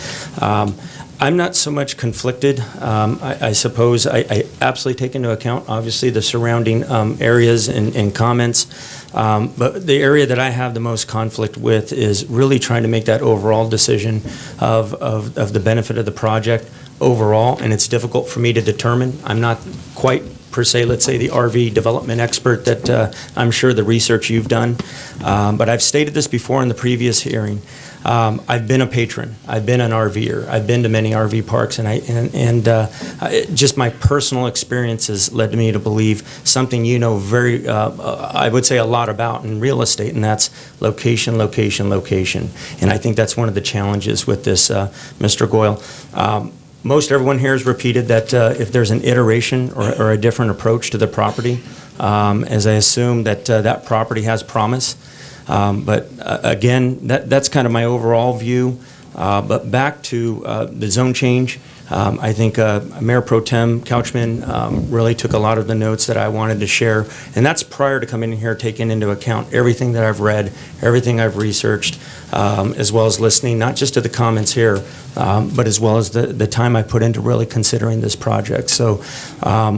I'm not so much conflicted. I suppose I absolutely take into account, obviously, the surrounding areas and comments. But the area that I have the most conflict with is really trying to make that overall decision of the benefit of the project overall, and it's difficult for me to determine. I'm not quite, per se, let's say, the RV development expert that I'm sure the research you've done. But I've stated this before in the previous hearing. I've been a patron. I've been an RVer. I've been to many RV parks, and just my personal experiences led me to believe something you know very, I would say a lot about in real estate, and that's location, location, location. And I think that's one of the challenges with this, Mr. Goyle. Most everyone here has repeated that if there's an iteration or a different approach to the property, as I assume that that property has promise. But again, that's kind of my overall view. But back to the zone change, I think Mayor Pro Tem Couchman really took a lot of the notes that I wanted to share, and that's prior to coming in here, taking into account everything that I've read, everything I've researched, as well as listening, not just to the comments here, but as well as the time I put into really considering this project. So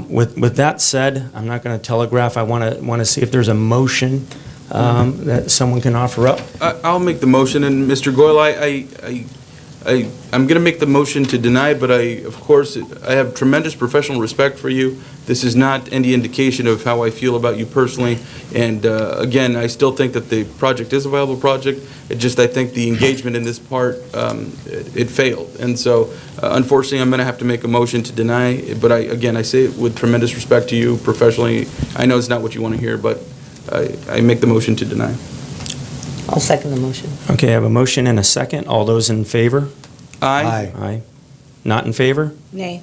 with that said, I'm not going to telegraph. I want to see if there's a motion that someone can offer up. I'll make the motion, and Mr. Goyle, I'm going to make the motion to deny, but of course, I have tremendous professional respect for you. This is not any indication of how I feel about you personally, and again, I still think that the project is a viable project. I think the engagement in this part, it failed, and so unfortunately, I'm going to have to make a motion to deny, but I say it with tremendous respect to you professionally. I know it's not what you want to hear, but I make the motion to deny. I'll second the motion. Okay, I have a motion and a second. All those in favor? Aye. Aye. Not in favor? Nay.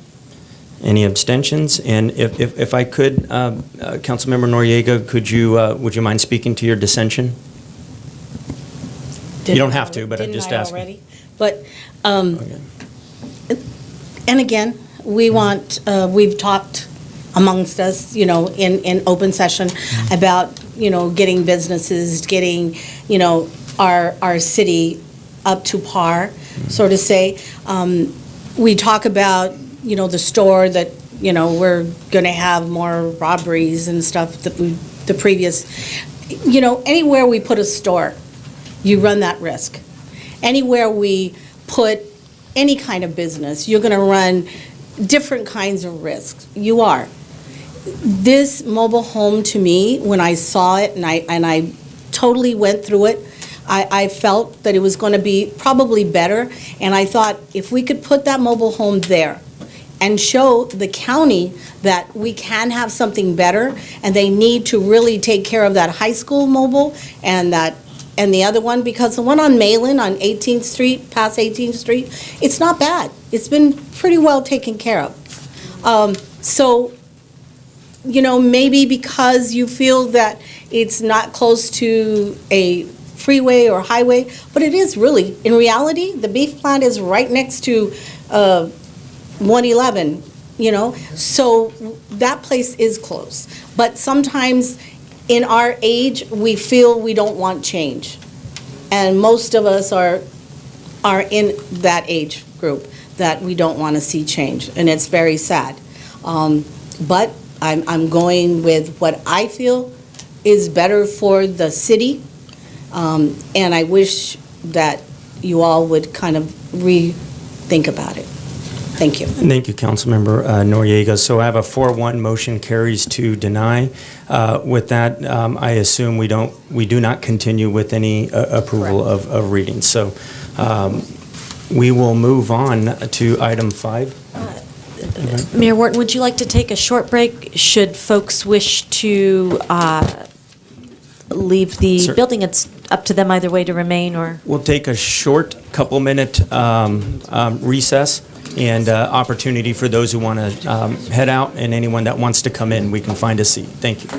Any abstentions? And if I could, Councilmember Noriega, would you mind speaking to your dissension? You don't have to, but I'm just asking. Already? But, and again, we've talked amongst us, in open session about, getting businesses, getting, our city up to par, so to say. We talk about, the store that, we're going to have more robberies and stuff, the previous, anywhere we put a store, you run that risk. Anywhere we put any kind of business, you're going to run different kinds of risks. You are. This mobile home, to me, when I saw it and I totally went through it, I felt that it was going to be probably better, and I thought if we could put that mobile home there and show the county that we can have something better, and they need to really take care of that high school mobile and the other one, because the one on Malin on 18th Street, past 18th Street, it's not bad. It's been pretty well taken care of. So, maybe because you feel that it's not close to a freeway or highway, but it is really. In reality, the beef plant is right next to 111, so that place is close. But sometimes in our age, we feel we don't want change. And most of us are in that age group that we don't want to see change, and it's very sad. But I'm going with what I feel is better for the city. And I wish that you all would kind of rethink about it. Thank you. Thank you, Councilmember Noriega. So I have a 4-1 motion carries to deny. With that, I assume we do not continue with any approval of reading. So we will move on to item 5. Mayor Wharton, would you like to take a short break should folks wish to leave the building? It's up to them either way to remain or... We'll take a short couple-minute recess and opportunity for those who want to head out, and anyone that wants to come in, we can find a seat. Thank you.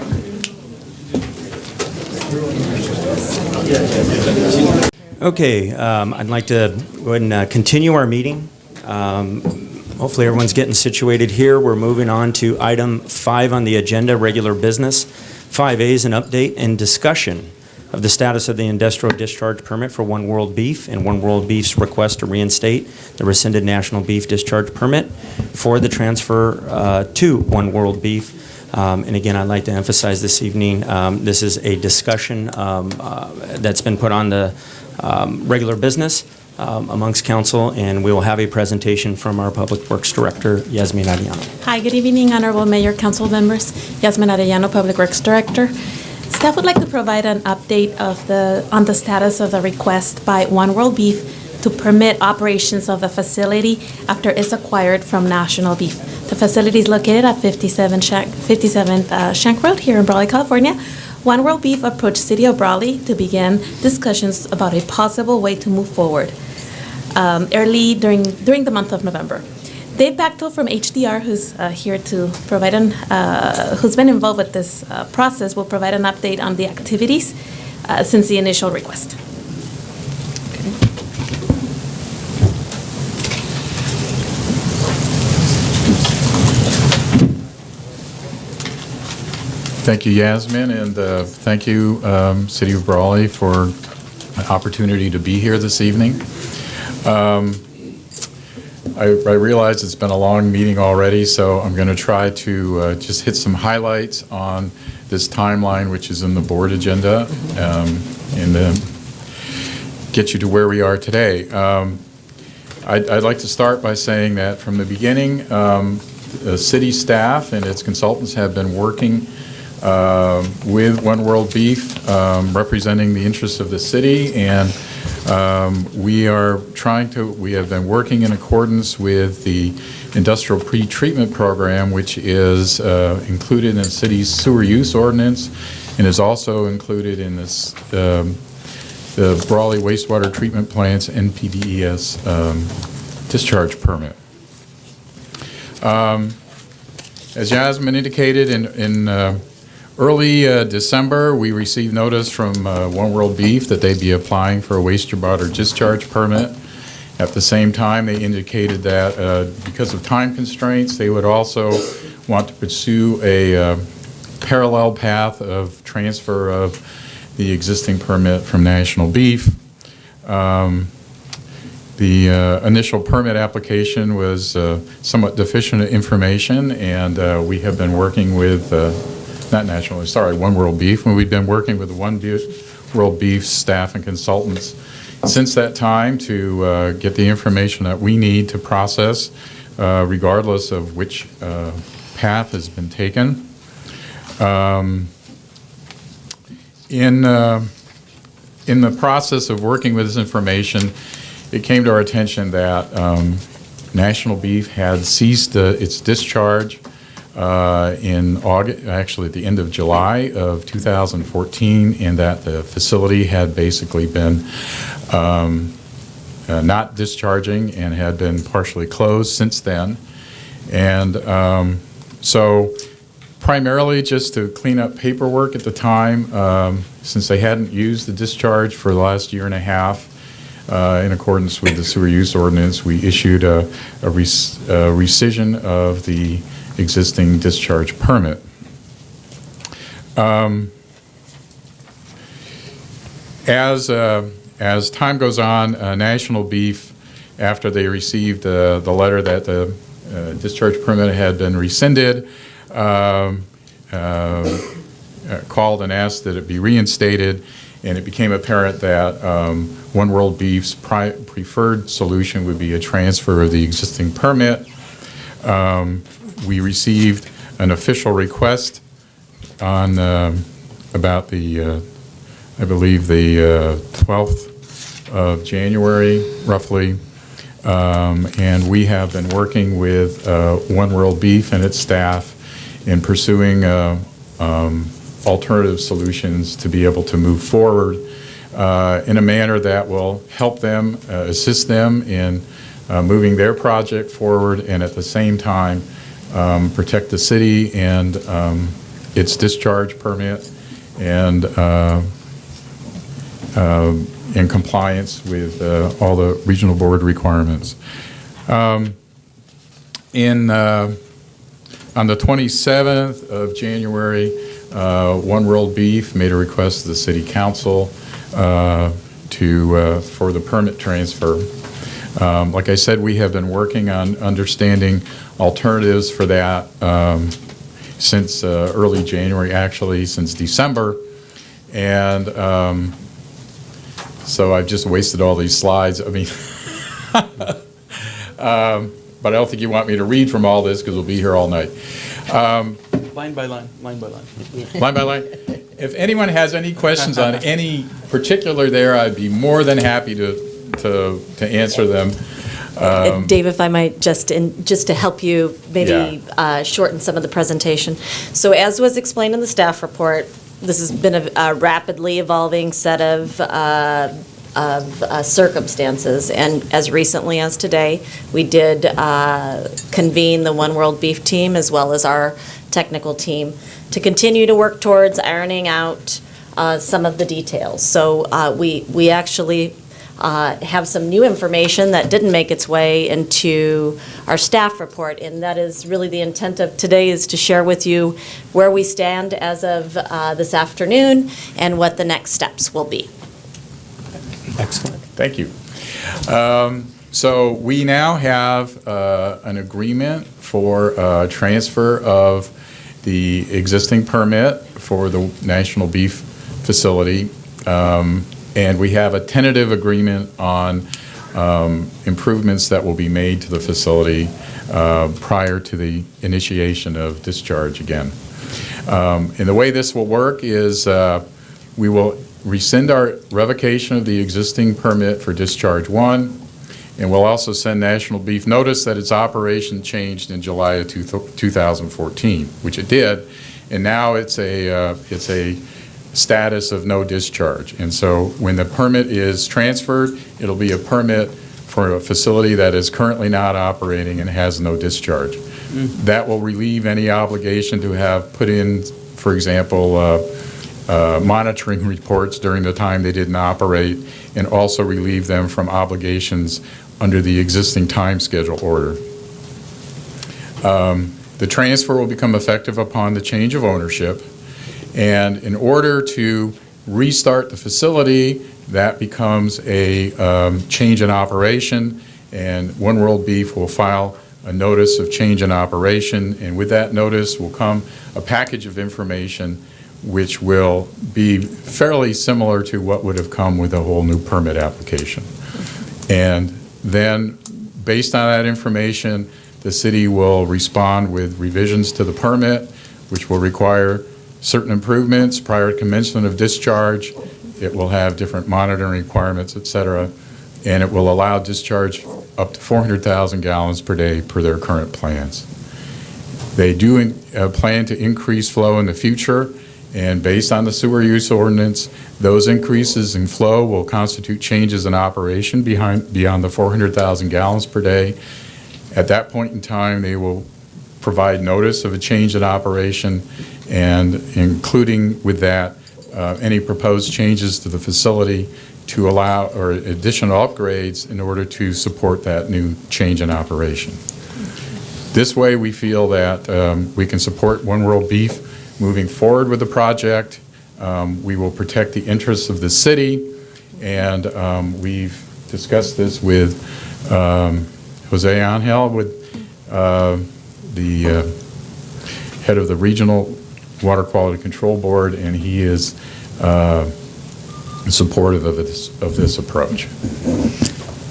Okay, I'd like to go ahead and continue our meeting. Hopefully everyone's getting situated here. We're moving on to item 5 on the agenda, regular business. 5A is an update and discussion of the status of the industrial discharge permit for One World Beef and One World Beef's request to reinstate the rescinded national beef discharge permit for the transfer to One World Beef. And again, I'd like to emphasize this evening, this is a discussion that's been put on the regular business amongst council, and we will have a presentation from our Public Works Director, Yasmin Arellano. Hi, good evening, Honorable Mayor, Council members. Yasmin Arellano, Public Works Director. Staff would like to provide an update on the status of the request by One World Beef to permit operations of the facility after it's acquired from National Beef. The facility is located at 57th Shank Road here in Brawley, California. One World Beef approached City of Brawley to begin discussions about a possible way to move forward early during the month of November. Dave Bachtel from HDR, who's here to provide who's been involved with this process, will provide an update on the activities since the initial request. Thank you, Yasmin, and thank you, City of Brawley, for an opportunity to be here this evening. I realize it's been a long meeting already, so I'm going to try to just hit some highlights on this timeline, which is in the board agenda, and get you to where we are today. I'd like to start by saying that from the beginning, the city staff and its consultants have been working with One World Beef, representing the interests of the city, and we have been working in accordance with the industrial pre-treatment program, which is included in the city's sewer use ordinance and is also included in this the Brawley wastewater treatment plant's NPDES discharge permit. As Yasmin indicated, in early December, we received notice from One World Beef that they'd be applying for a wastewater discharge permit. At the same time, they indicated that because of time constraints, they would also want to pursue a parallel path of transfer of the existing permit from National Beef. The initial permit application was somewhat deficient in information, and we have been working with One World Beef, and we've been working with the One World Beef staff and consultants since that time to get the information that we need to process, regardless of which path has been taken. In the process of working with this information, it came to our attention that National Beef had ceased its discharge in August, actually at the end of July of 2014, and that the facility had basically been not discharging and had been partially closed since then. And so primarily just to clean up paperwork at the time, since they hadn't used the discharge for the last year and a half, in accordance with the sewer use ordinance, we issued a rescission of the existing discharge permit. As time goes on, National Beef, after they received the letter that the called and asked that it be reinstated, and it became apparent that One World Beef's preferred solution would be a transfer of the existing permit. We received an official request on about the, I believe, the 12th of January, roughly, and we have been working with One World Beef and its staff in pursuing alternative solutions to be able to move forward in a manner that will help them, assist them in moving their project forward, and at the same time protect the city and its discharge permit and in compliance with all the regional board requirements. On the 27th of January, One World Beef made a request to the City Council for the permit transfer. Like I said, we have been working on understanding alternatives for that since early January, actually since December. And so I've just wasted all these slides. I mean, but I don't think you want me to read from all this because we'll be here all night. Line by line, line by line. Line by line. If anyone has any questions on any particular there, I'd be more than happy to answer them. Dave, if I might, just to help you maybe shorten some of the presentation. So as was explained in the staff report, this has been a rapidly evolving set of circumstances, and as recently as today, we did convene the One World Beef team as well as our technical team to continue to work towards ironing out some of the details. So we actually have some new information that didn't make its way into our staff report, and that is really the intent of today, is to share with you where we stand as of this afternoon and what the next steps will be. Excellent. Thank you. So we now have an agreement for transfer of the existing permit for the National Beef Facility. And we have a tentative agreement on improvemements that will be made to the facility prior to the initiation of discharge again. And the way this will work is we will rescind our revocation of the existing permit for discharge 1, and we'll also send National Beef notice that its operation changed in July of 2014, which it did, and now it's a status of no discharge. And so when the permit is transferred, it'll be a permit for a facility that is currently not operating and has no discharge. That will relieve any obligation to have put in, for example, monitoring reports during the time they didn't operate, and also relieve them from obligations under the existing time schedule order. The transfer will become effective upon the change of ownership. And in order to restart the facility, that becomes a change in operation, and One World Beef will file a notice of change in operation, and with that notice will come a package of information which will be fairly similar to what would have come with a whole new permit application. And then, based on that information, the city will respond with revisions to the permit, which will require certain improvements prior to commencement of discharge. It will have different monitoring requirements, et cetera, and it will allow discharge up to 400,000 gallons per day per their current plans. They do plan to increase flow in the future, and based on the sewer use ordinance, those increases in flow will constitute changes in operation beyond the 400,000 gallons per day. At that point in time, they will provide notice of a change in operation, and including with that any proposed changes to the facility to allow, or additional upgrades in order to support that new change in operation. This way we feel that we can support One World Beef moving forward with the project. We will protect the interests of the city, and we've discussed this with Jose Angel, with the head of the regional Water Quality Control Board, and he is supportive of this approach.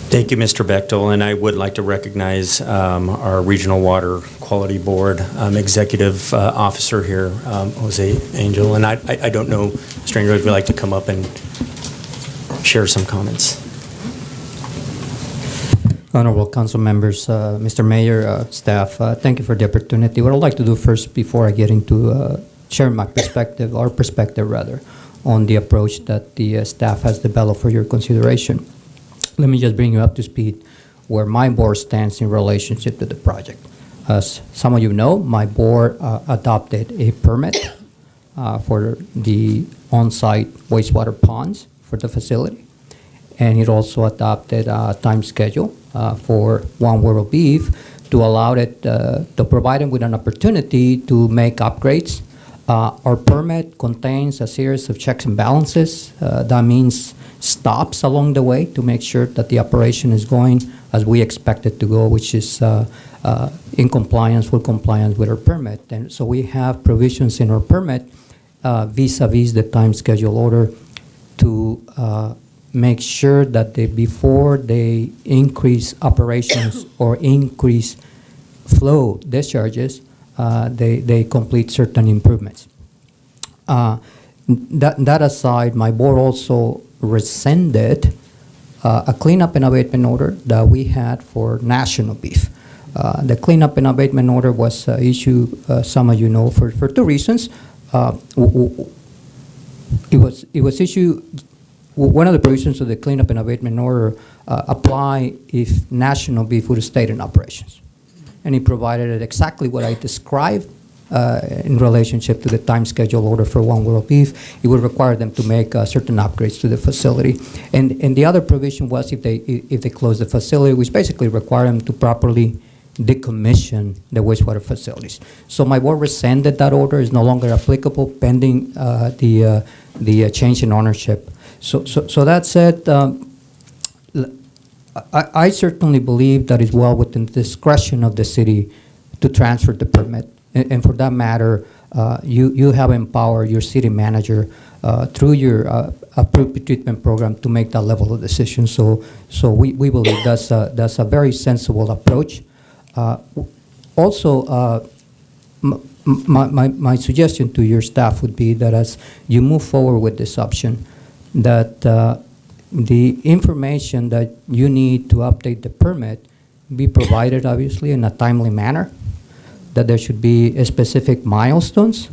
Thank you, Mr. Bechtel, and I would like to recognize our Regional Water Quality Board Executive Officer here, Jose Angel, and I don't know, Mr. Angel, if you'd like to come up and share some comments. Honorable Council members, Mr. Mayor, staff, thank you for the opportunity. What I'd like to do first, before I get into sharing my perspective, our perspective rather, on the approach that the staff has developed for your consideration. Let me just bring you up to speed where my board stands in relationship to the project. As some of you know, my board adopted a permit for the on-site wastewater ponds for the facility. And it also adopted a time schedule for One World Beef to allow it to provide them with an opportunity to make upgrades. Our permit contains a series of checks and balances. That means stops along the way to make sure that the operation is going as we expect it to go, which is in compliance, full compliance with our permit. And so we have provisions in our permit vis-a-vis the time schedule order to make sure that before they increase operations or increase flow discharges, they complete certain improvements. That aside, my board also rescinded a cleanup and abatement order that we had for National Beef. The cleanup and abatement order was issued, some of you know, for two reasons. It was issued. One of the provisions of the cleanup and abatement order apply if National Beef would have stayed in operations. And it provided it exactly what I described in relationship to the time schedule order for One World Beef. It would require them to make certain upgrades to the facility. And the other provision was if they close the facility, which basically required them to properly decommission the wastewater facilities. So my board rescinded that order. Is no longer applicable pending the change in ownership. So that said, I certainly believe that is well within the discretion of the city to transfer the permit. And for that matter, you have empowered your city manager through your approved treatment program to make that level of decision. So we believe that's a very sensible approach. Also, my suggestion to your staff would be that as you move forward with this option, that the information that you need to update the permit be provided, obviously, in a timely manner, that there should be specific milestones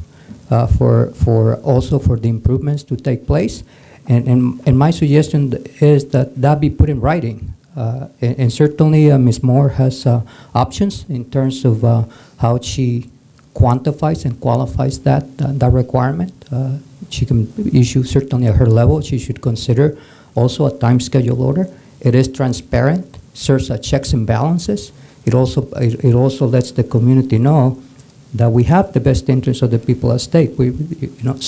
for also for the improvements to take place. And my suggestion is that be put in writing. And certainly Ms. Moore has options in terms of how she quantifies and qualifies that requirement. She can issue, certainly at her level, she should consider also a time schedule order. It is transparent, serves as checks and balances. It also lets the community know that we have the best interests of the people at stake.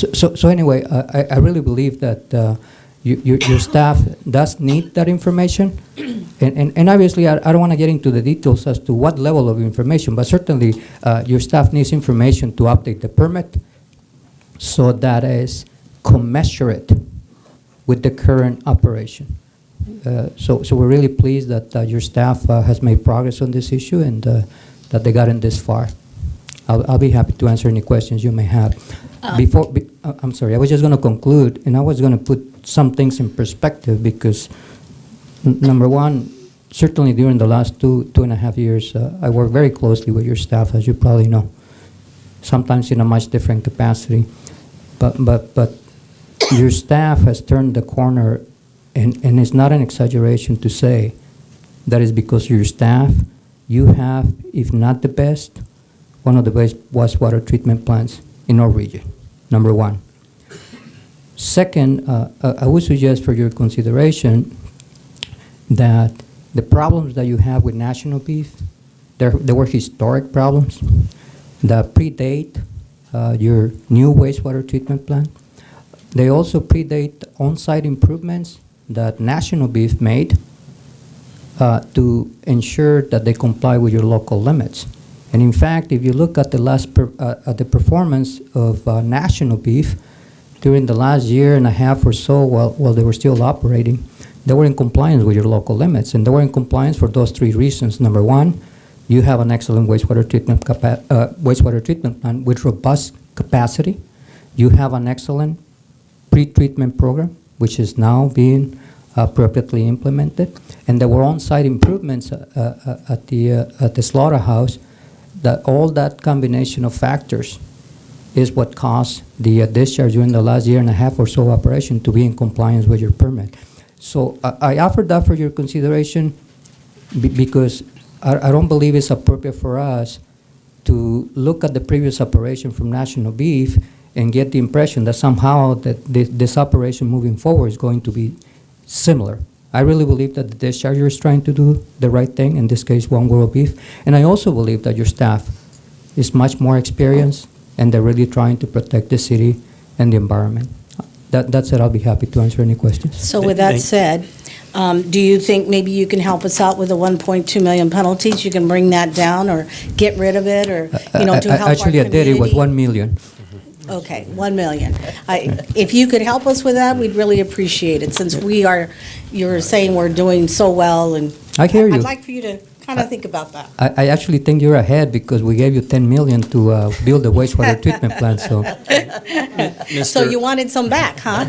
So anyway, I really believe that your staff does need that information. And obviously, I don't want to get into the details as to what level of information, but certainly your staff needs information to update the permit so that is commensurate with the current operation. So we're really pleased that your staff has made progress on this issue and that they gotten this far. I'll be happy to answer any questions you may have. I'm sorry, I was just going to conclude, and I was going to put some things in perspective because, number one, certainly during the last two and a half years, I worked very closely with your staff, as you probably know, sometimes in a much different capacity. But your staff has turned the corner, and it's not an exaggeration to say that is because your staff, you have, if not the best, one of the best wastewater treatment plants in our region, number one. Second, I would suggest for your consideration that the problems that you have with National Beef, there were historic problems that predate your new wastewater treatment plant. They also predate on-site improvements that National Beef made to ensure that they comply with your local limits. And in fact, if you look at at the performance of National Beef during the last year and a half or so, while they were still operating, they were in compliance with your local limits, and they were in compliance for those three reasons. Number one, you have an excellent wastewater treatment plant with robust capacity. You have an excellent pre-treatment program, which is now being appropriately implemented, and there were on-site improvements at the slaughterhouse. All that combination of factors is what caused the discharge during the last year and a half or so operation to be in compliance with your permit. So I offered that for your consideration because I don't believe it's appropriate for us to look at the previous operation from National Beef and get the impression that somehow that this operation moving forward is going to be similar. I really believe that the discharger is trying to do the right thing, in this case, One World Beef. And I also believe that your staff is much more experienced and they're really trying to protect the city and the environment. That's it. I'll be happy to answer any questions. So with that said, do you think maybe you can help us out with the 1.2 million penalties? You can bring that down or get rid of it or, to help our Actually, I did. It was 1 million. Okay, 1 million. If you could help us with that, we'd really appreciate it, since you're saying we're doing so well, and I hear you. I'd like for you to kind of think about that. I actually think you're ahead because we gave you 10 million to build the wastewater treatment plant, so. So you wanted some back, huh?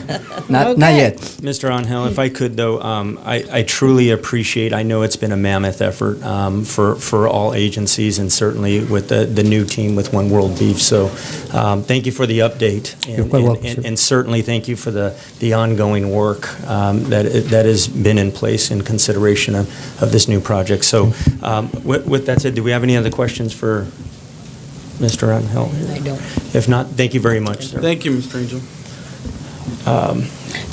Not yet. Mr. Angel, if I could, though, I truly appreciate, I know it's been a mammoth effort for all agencies and certainly with the new team with One World Beef. So thank you for the update. You're quite welcome, sir. And certainly thank you for the ongoing work that has been in place in consideration of this new project. So with that said, do we have any other questions for Mr. Angel? I don't. If not, thank you very much, sir. Thank you, Mr. Angel.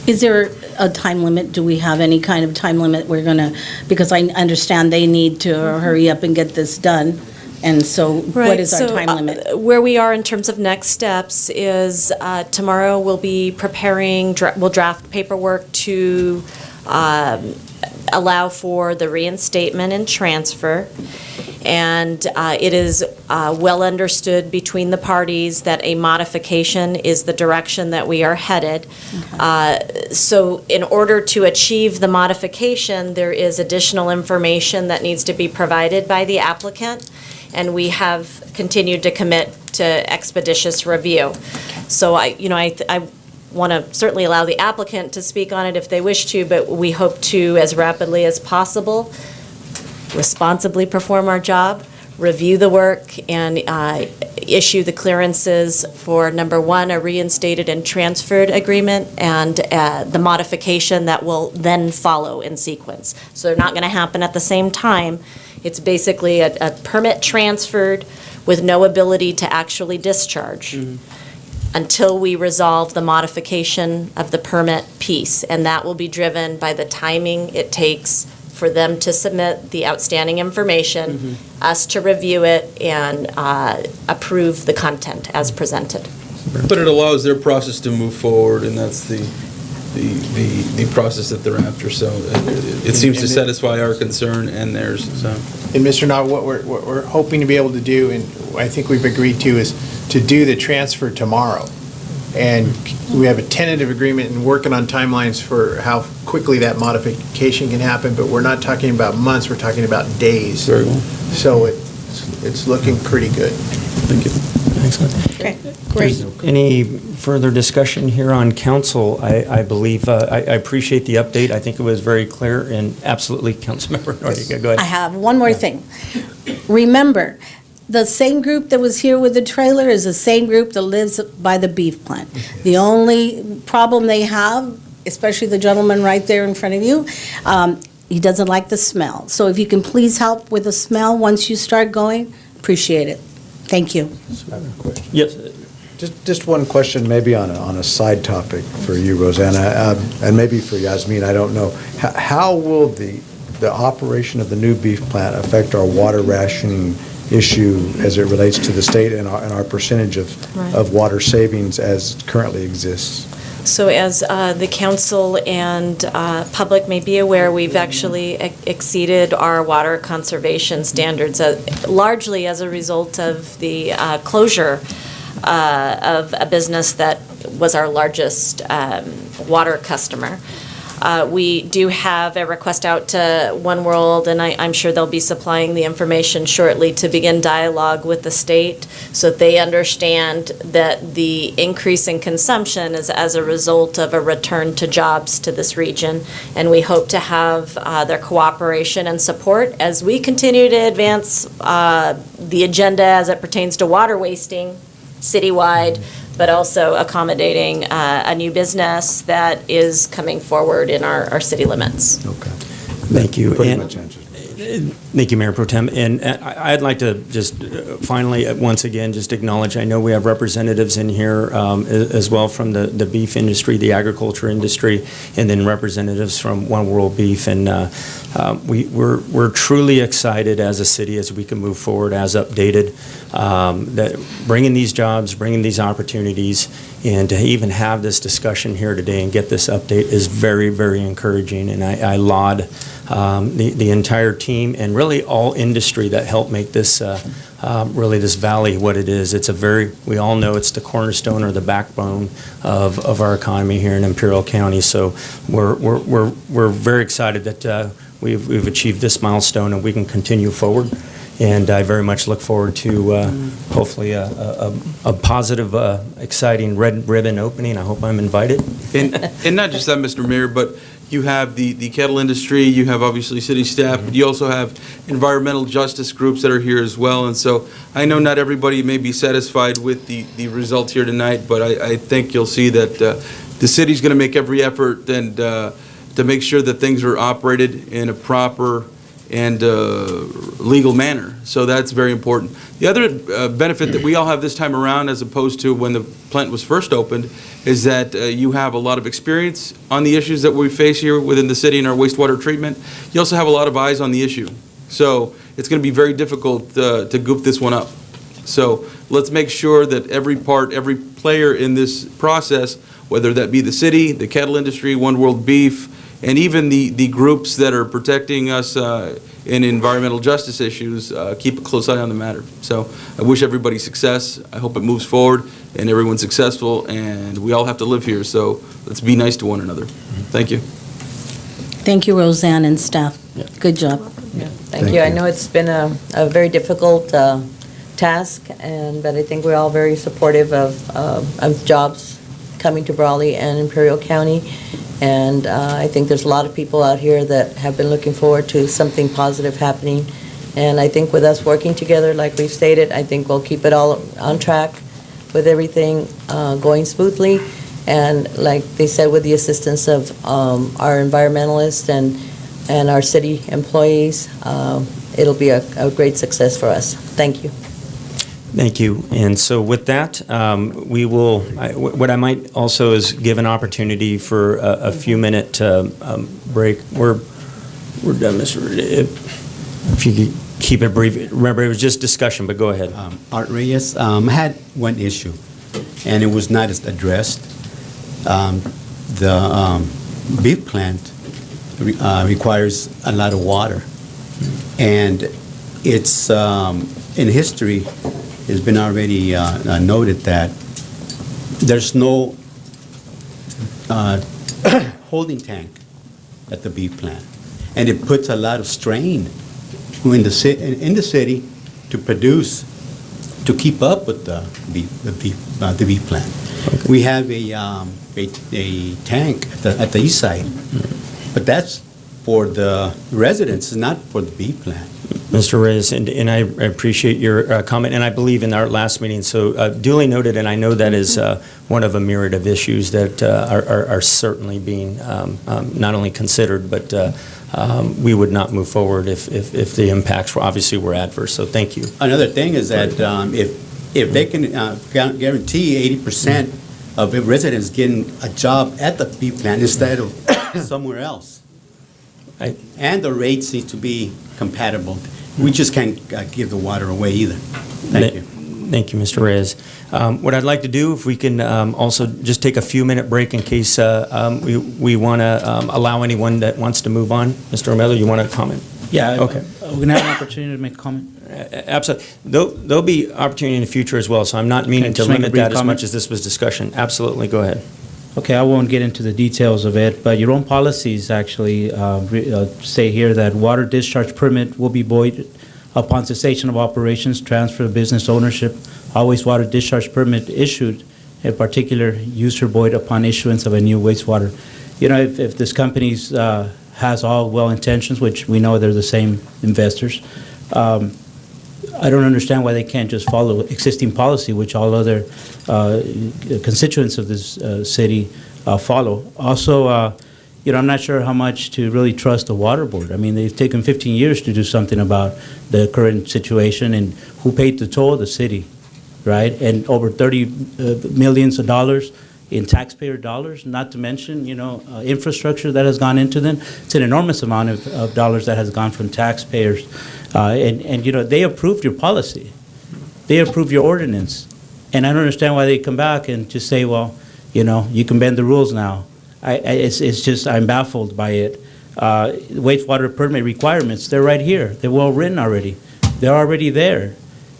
Is there a time limit? Do we have any kind of time limit because I understand they need to hurry up and get this done, and so what is our time limit? Where we are in terms of next steps is tomorrow we'll be preparing, we'll draft paperwork to allow for the reinstatement and transfer. And it is well understood between the parties that a modification is the direction that we are headed. So in order to achieve the modification, there is additional information that needs to be provided by the applicant, and we have continued to commit to expeditious review. So I want to certainly allow the applicant to speak on it if they wish to, but we hope to, as rapidly as possible, responsibly perform our job, review the work, and issue the clearances for, number one, a reinstated and transferred agreement, and the modification that will then follow in sequence. So they're not going to happen at the same time. It's basically a permit transferred with no ability to actually discharge. Until we resolve the modification of the permit piece, and that will be driven by the timing it takes for them to submit the outstanding information, us to review it, and approve the content as presented. But it allows their process to move forward, and that's the process that they're after. So it seems to satisfy our concern and theirs. So. And Mr. Knott, what we're hoping to be able to do, and I think we've agreed to, is to do the transfer tomorrow. And we have a tentative agreement and working on timelines for how quickly that modification can happen, but we're not talking about months, we're talking about days. Very well. So it's looking pretty good. Thank you. Excellent. Okay, great. Any further discussion here on council? I believe, I appreciate the update. I think it was very clear, and absolutely, Councilmember Noriega, go ahead. I have one more thing. Remember, the same group that was here with the trailer is the same group that lives by the beef plant. The only problem they have, especially the gentleman right there in front of you, he doesn't like the smell. So if you can please help with the smell once you start going, appreciate it. Thank you. Yes. Just one question, maybe on a side topic for you, Rosanna, and maybe for Yasmin, I don't know. How will the operation of the new beef plant affect our water rationing issue as it relates to the state and our percentage of water savings as it currently exists? So as the council and public may be aware, we've actually exceeded our water conservation standards, largely as a result of the closure of a business that was our largest water customer. We do have a request out to One World, and I'm sure they'll be supplying the information shortly to begin dialogue with the state so that they understand that the increase in consumption is as a result of a return to jobs to this region. And we hope to have their cooperation and support as we continue to advance the agenda as it pertains to water wasting citywide, but also accommodating a new business that is coming forward in our city limits. Okay. Thank you. Pretty And- much answered. Thank you, Mayor Pro Tem. And I'd like to just finally, once again, just acknowledge, I know we have representatives in here as well from the beef industry, the agriculture industry, and then representatives from One World Beef. And we're truly excited as a city as we can move forward as updated, that bringing these jobs, bringing these opportunities, and to even have this discussion here today and get this update is very, very encouraging. And I laud the entire team and really all industry that helped make this really this valley what it is. It's a very, we all know it's the cornerstone or the backbone of our economy here in Imperial County. So we're very excited that we've achieved this milestone and we can continue forward. And I very much look forward to hopefully a positive, exciting red ribbon opening. I hope I'm invited. And not just that, Mr. Mayor, but you have the cattle industry, you have obviously city staff, but you also have environmental justice groups that are here as well. And so I know not everybody may be satisfied with the results here tonight, but I think you'll see that the city's going to make every effort and to make sure that things are operated in a proper and legal manner. So that's very important. The other benefit that we all have this time around, as opposed to when the plant was first opened, is that you have a lot of experience on the issues that we face here within the city in our wastewater treatment. You also have a lot of eyes on the issue. So it's going to be very difficult to goof this one up. So let's make sure that every part, every player in this process, whether that be the city, the cattle industry, One World Beef, and even the groups that are protecting us in environmental justice issues, keep a close eye on the matter. So I wish everybody success. I hope it moves forward and everyone's successful, and we all have to live here, so let's be nice to one another. Thank you. Thank you, Roseanne and staff. Good job. Thank you. I know it's been a very difficult task, but I think we're all very supportive of jobs coming to Brawley and Imperial County. And I think there's a lot of people out here that have been looking forward to something positive happening. And I think with us working together, like we've stated, I think we'll keep it all on track with everything going smoothly. And like they said, with the assistance of our environmentalists and our city employees, it'll be a great success for us. Thank you. Thank you. And so with that, we will, what I might also is give an opportunity for a few minute break. We're done, Mr. If you could keep it brief. Remember, it was just discussion, but go ahead. Art Reyes, I had one issue, and it was not addressed. The beef plant requires a lot of water, and it's in history. It's been already noted that there's no holding tank at the beef plant, and it puts a lot of strain in the city to produce, to keep up with the beef plant. Okay. We have a tank at the east side, but that's for the residents, not for the beef plant. Mr. Reyes, and I appreciate your comment, and I believe in our last meeting, so duly noted, and I know that is one of a myriad of issues that are certainly being not only considered, but we would not move forward if the impacts were adverse, so thank you. Another thing is that if they can guarantee 80% of the residents getting a job at the beef plant instead of somewhere else, and the rates need to be compatible. We just can't give the water away either. Thank you. Thank you, Mr. Reyes. What I'd like to do, if we can also just take a few-minute break in case we want to allow anyone that wants to move on. Mr. Romero, you want to comment? Yeah. Okay. We're going to have an opportunity to make a comment. Absolutely. There'll be opportunity in the future as well, so I'm not meaning to just make a limit brief that as comment? much as this was discussion. Absolutely, go ahead. Okay, I won't get into the details of it, but your own policies actually say here that water discharge permit will be void upon cessation of operations, transfer of business ownership. Always water discharge permit issued, a particular use or void upon issuance of a new wastewater. You know, if this company has all well intentions, which we know they're the same investors, I don't understand why they can't just follow existing policy, which all other constituents of this city follow. Also, you know, I'm not sure how much to really trust the water board. I mean, they've taken 15 years to do something about the current situation, and who paid the toll? The city, right? And over 30 millions of dollars in taxpayer dollars, not to mention, you know, infrastructure that has gone into them. It's an enormous amount of dollars that has gone from taxpayers. And, you know, they approved your policy. They approved your ordinance. And I don't understand why they come back and just say, well, you know, you can bend the rules now. It's just, I'm baffled by it. Wastewater permit requirements, they're right here. They're well written already. They're already there.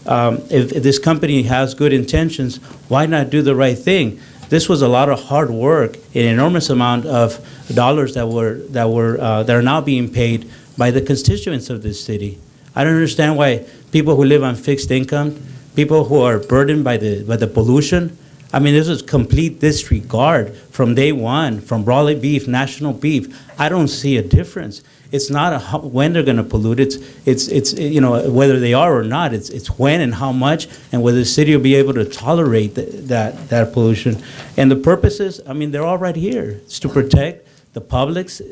If this company has good intentions, why not do the right thing? This was a lot of hard work, an enormous amount of dollars that are now being paid by the constituents of this city. I don't understand why people who live on fixed income, people who are burdened by the pollution. I mean, this is complete disregard from day one, from Brawley Beef, National Beef. I don't see a difference. It's not when they're going to pollute. It's you know, whether they are or not. It's when and how much, and whether the city will be able to tolerate that pollution. And the purposes, I mean, they're all right here. It's to protect the public's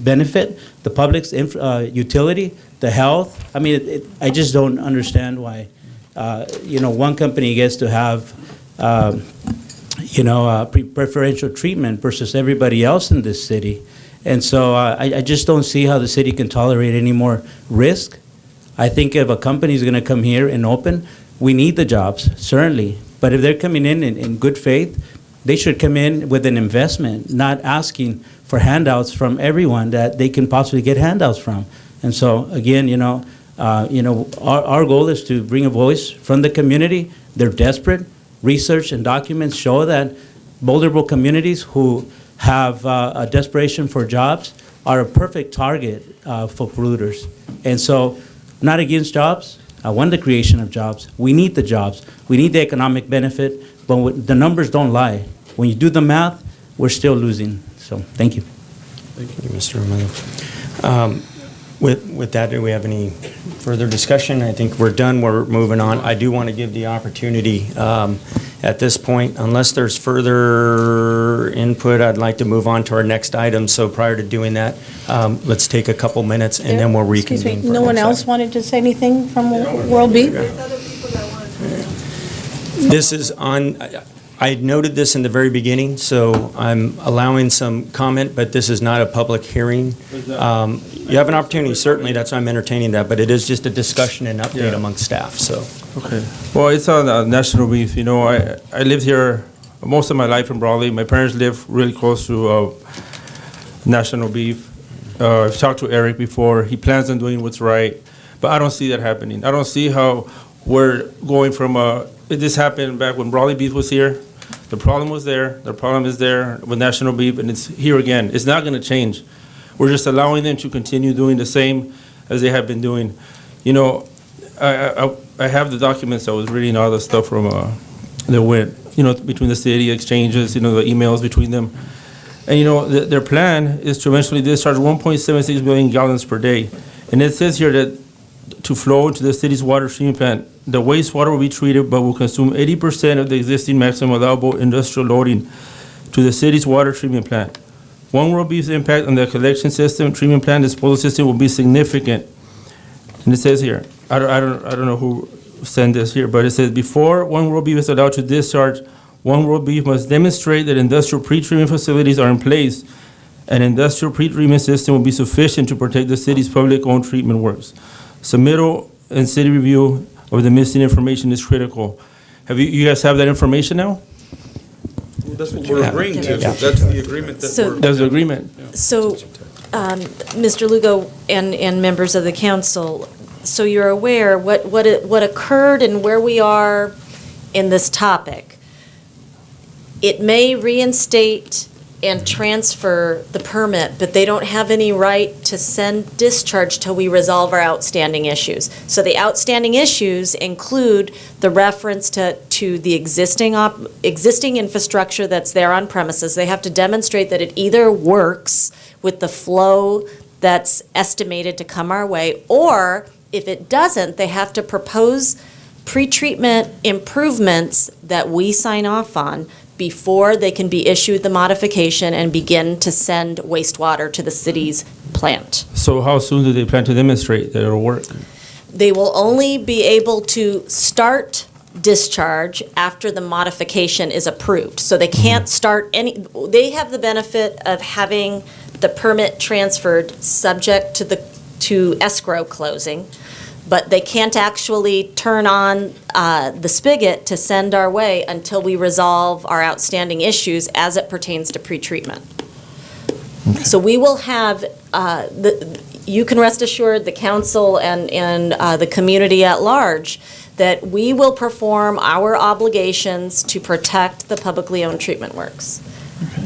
benefit, the public's utility, the health. I mean, I just don't understand why. You know, one company gets to have, you know, preferential treatment versus everybody else in this city. And so I just don't see how the city can tolerate any more risk. I think if a company is going to come here and open, we need the jobs, certainly. But if they're coming in good faith, they should come in with an investment, not asking for handouts from everyone that they can possibly get handouts from. And so, again, you know, our goal is to bring a voice from the community. They're desperate. Research and documents show that vulnerable communities who have a desperation for jobs are a perfect target for polluters. And so, not against jobs. I want the creation of jobs. We need the jobs. We need the economic benefit, but the numbers don't lie. When you do the math, we're still losing. So, thank you. Thank you, Mr. Romero. With that, do we have any further discussion? I think we're done. We're moving on. I do want to give the opportunity at this point, unless there's further input, I'd like to move on to our next item. So prior to doing that, let's take a couple minutes and then we'll reconvene. Excuse me, no one else wanted to say anything from World Beef? This is on, I noted this in the very beginning, so I'm allowing some comment, but this is not a public hearing. You have an opportunity, certainly, that's why I'm entertaining that, but it is just a discussion and update amongst staff, so. Okay. Well, it's on National Beef. You know, I lived here most of my life in Brawley. My parents live really close to National Beef. I've talked to Eric before. He plans on doing what's right, but I don't see that happening. I don't see how we're going from this happened back when Brawley Beef was here. The problem was there. The problem is there with National Beef, and it's here again. It's not going to change. We're just allowing them to continue doing the same as they have been doing. You know, I have the documents. I was reading all the stuff from that went, you know, between the city exchanges, you know, the emails between them. And, you know, their plan is to eventually discharge 1.76 million gallons per day. And it says here that to flow into the city's water treatment plant, the wastewater will be treated but will consume 80% of the existing maximum allowable industrial loading to the city's water treatment plant. One World Beef's impact on the collection system, treatment plant, disposal system will be significant. And it says here, I don't know who sent this here, but it says before One World Beef is allowed to discharge, One World Beef must demonstrate that industrial pre-treatment facilities are in place. An industrial pre-treatment system will be sufficient to protect the city's public-owned treatment works. Submittal and city review of the missing information is critical. You guys have that information now? That's what we're agreeing to. Yeah. That's the agreement that So- we're. That's the agreement. So, Mr. Lugo and members of the council, so you're aware what occurred and where we are in this topic. It may reinstate and transfer the permit, but they don't have any right to send discharge till we resolve our outstanding issues. So the outstanding issues include the reference to the existing infrastructure that's there on premises. They have to demonstrate that it either works with the flow that's estimated to come our way, or if it doesn't, they have to propose pretreatment improvements that we sign off on before they can be issued the modification and begin to send wastewater to the city's plant. So how soon do they plan to demonstrate that it'll work? They will only be able to start discharge after the modification is approved. So they can't start they have the benefit of having the permit transferred subject to escrow closing, but they can't actually turn on the spigot to send our way until we resolve our outstanding issues as it pertains to pretreatment. So we will have, you can rest assured, the council and the community at large, that we will perform our obligations to protect the publicly owned treatment works.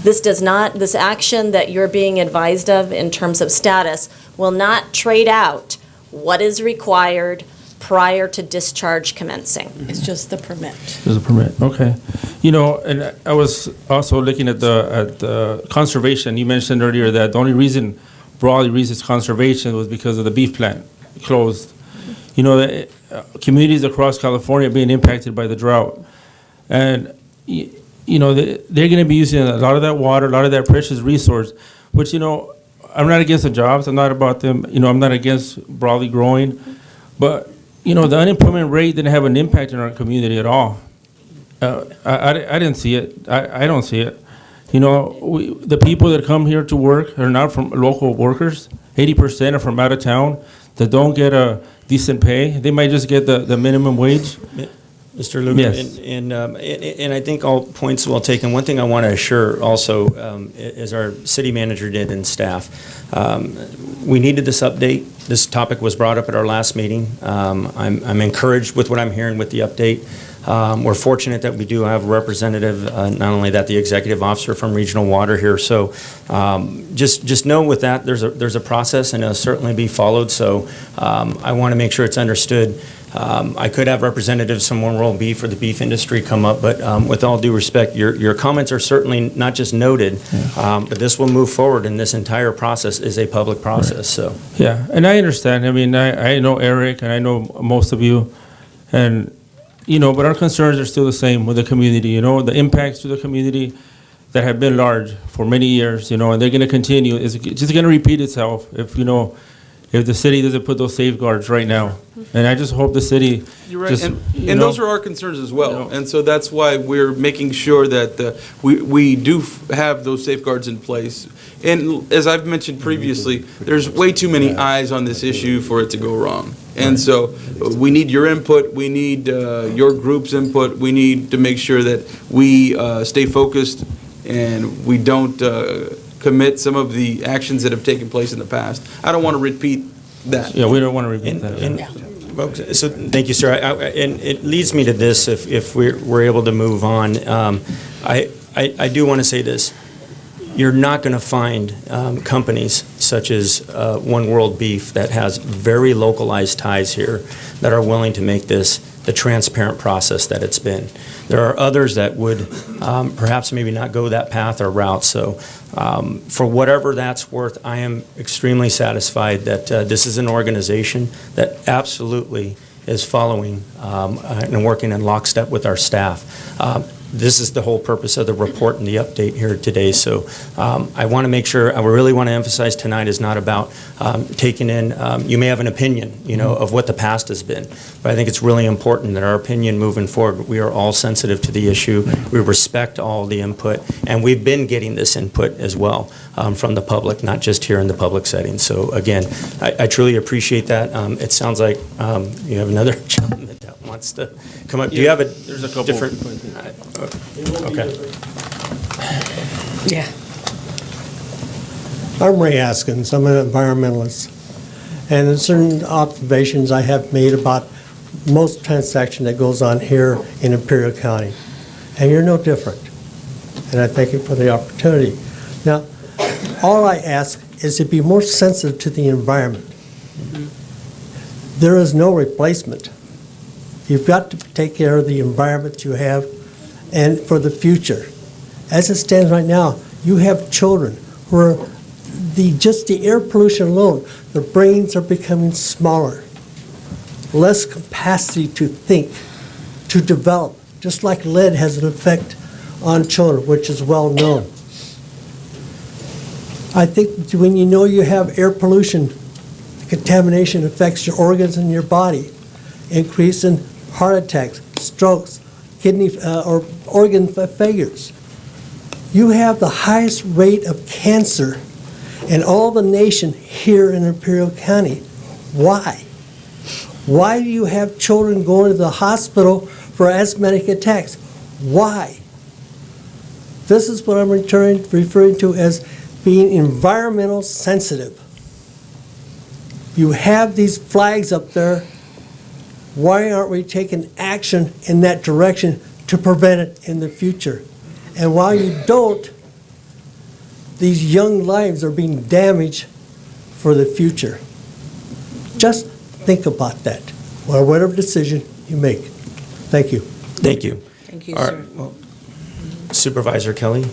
This action that you're being advised of in terms of status will not trade out what is required prior to discharge commencing. It's just the permit. There's a permit, okay. And I was also looking at the conservation. You mentioned earlier that the only reason Brawley resisted conservation was because of the beef plant closed. The communities across California are being impacted by the drought. And, they're going to be using a lot of that water, a lot of that precious resource, which, I'm not against the jobs. I'm not about them. I'm not against Brawley growing. But, the unemployment rate didn't have an impact in our community at all. I didn't see it. I don't see it. The people that come here to work are not from local workers. 80% are from out of town that don't get a decent pay. They might just get the minimum wage. Mr. Lugo, Yes. and I think all points well taken. One thing I want to assure also, as our city manager did and staff, we needed this update. This topic was brought up at our last meeting. I'm encouraged with what I'm hearing with the update. We're fortunate that we do have a representative, not only that, the executive officer from Regional Water here. So just know with that, there's a process and it'll certainly be followed. So I want to make sure it's understood. I could have representatives from One World Beef or the beef industry come up, but with all due respect, your comments are certainly not just noted, but this will move forward, and this entire process is a public process. So Yeah, and I understand. I mean, I know Eric, and I know most of you, and but our concerns are still the same with the community. The impacts to the community that have been large for many years. And they're going to continue. It's just going to repeat itself if the city doesn't put those safeguards right now. And I just hope the city. You're right, and those are our concerns as well. And so that's why we're making sure that we do have those safeguards in place. And as I've mentioned previously, there's way too many eyes on this issue for it to go wrong. And so we need your input, we need your group's input, we need to make sure that we stay focused and we don't commit some of the actions that have taken place in the past. I don't want to repeat that. Yeah, we don't want to repeat that. folks, so thank you, sir. And it leads me to this, if we're able to move on. I do want to say this. You're not going to find companies such as One World Beef that has very localized ties here that are willing to make this the transparent process that it's been. There are others that would perhaps maybe not go that path or route. So for whatever that's worth, I am extremely satisfied that this is an organization that absolutely is following and working in lockstep with our staff. This is the whole purpose of the report and the update here today. So I want to make sure, I really want to emphasize tonight is not about taking in, you may have an opinion, of what the past has been. But I think it's really important that our opinion moving forward, we are all sensitive to the issue. We respect all the input, and we've been getting this input as well. from the public, not just here in the public setting. So again, I truly appreciate that. It sounds like you have another gentleman that wants to come up. Do you have a There's a couple. different? Okay. Yeah. I'm Ray Askins. I'm an environmentalist. And there's certain observations I have made about most transaction that goes on here in Imperial County. And you're no different. And I thank you for the opportunity. Now, all I ask is to be more sensitive to the environment. There is no replacement. You've got to take care of the environment you have and for the future. As it stands right now, you have children who are just the air pollution alone, their brains are becoming smaller, less capacity to think, to develop, just like lead has an effect on children, which is well known. I think when you know you have air pollution, contamination affects your organs in your body, increase in heart attacks, strokes, kidney or organ failures. You have the highest rate of cancer in all the nation here in Imperial County. Why? Why do you have children going to the hospital for asthmatic attacks? Why? This is what I'm referring to as being environmental sensitive. You have these flags up there. Why aren't we taking action in that direction to prevent it in the future? And while you don't, these young lives are being damaged for the future. Just think about that, or whatever decision you make. Thank you. Thank you. Thank you, All sir. right, well, Supervisor Kelly.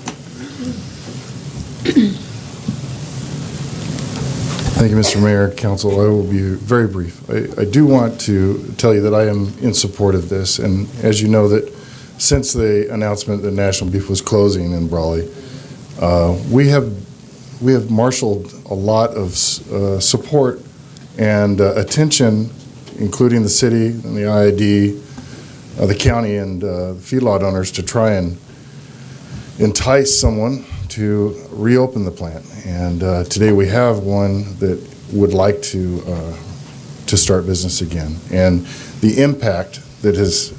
Thank you, Mr. Mayor, Council. I will be very brief. I do want to tell you that I am in support of this, and as you know, that since the announcement that National Beef was closing in Brawley, we have marshaled a lot of support and attention, including the city and the IID, the county, and feedlot owners to try and entice someone to reopen the plant. And today we have one that would like to start business again. And the impact that has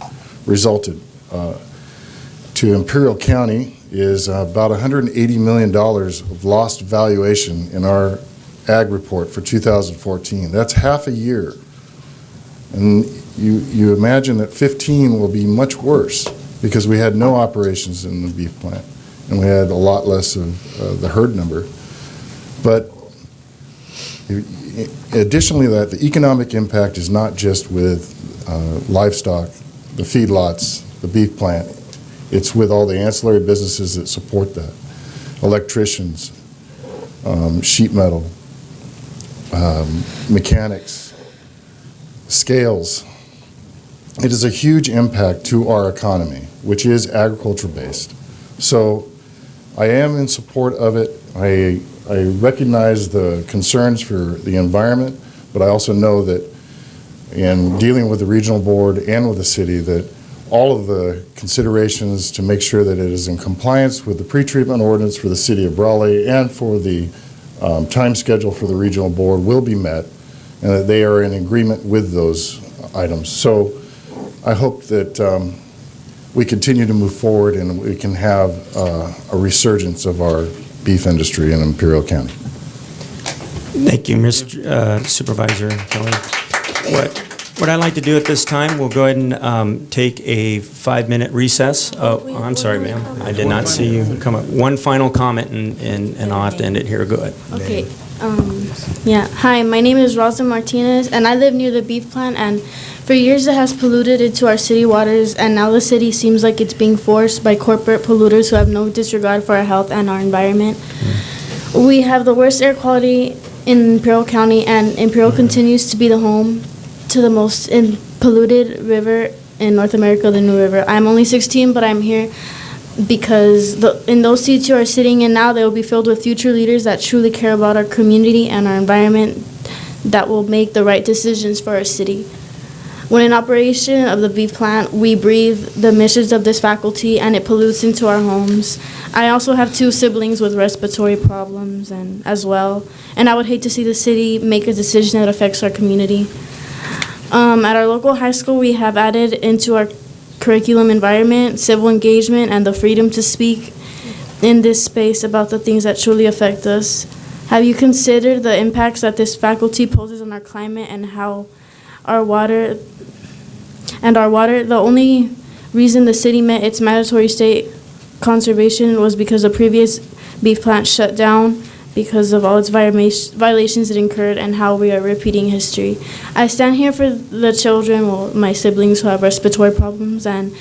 resulted to Imperial County is about $180 million of lost valuation in our ag report for 2014. That's half a year. And you imagine that 15 will be much worse because we had no operations in the beef plant and we had a lot less of the herd number. But additionally to that, the economic impact is not just with livestock, the feedlots, the beef plant. It's with all the ancillary businesses that support that. Electricians, sheet metal, mechanics, scales. It is a huge impact to our economy, which is agriculture-based. So I am in support of it. I recognize the concerns for the environment, but I also know that in dealing with the regional board and with the city that all of the considerations to make sure that it is in compliance with the pretreatment ordinance for the city of Brawley and for the time schedule for the regional board will be met, and that they are in agreement with those items. So I hope that we continue to move forward and we can have a resurgence of our beef industry in Imperial County. Thank you, Mr. Supervisor Kelly. What I'd like to do at this time, we'll go ahead and take a 5-minute recess. Oh, I'm sorry, ma'am. I did not see you come up. One final comment, and I'll have to end it here. Go ahead. Okay. Yeah. Hi, my name is Rosa Martinez, and I live near the beef plant, and for years it has polluted into our city waters, and now the city seems like it's being forced by corporate polluters who have no disregard for our health and our environment. We have the worst air quality in Imperial County, and Imperial continues to be the home to the most polluted river in North America, the New River. I'm only 16, but I'm here because in those seats you are sitting in now, they will be filled with future leaders that truly care about our community and our environment, that will make the right decisions for our city. When in operation of the beef plant, we breathe the emissions of this faculty and it pollutes into our homes. I also have 2 siblings with respiratory problems and as well, and I would hate to see the city make a decision that affects our community. At our local high school, we have added into our curriculum environment, civil engagement, and the freedom to speak in this space about the things that truly affect us. Have you considered the impacts that this faculty poses on our climate and how our water, the only reason the city met its mandatory state conservation was because the previous beef plant shut down because of all its violations it incurred and how we are repeating history. I stand here for the children, well, my siblings who have respiratory problems, and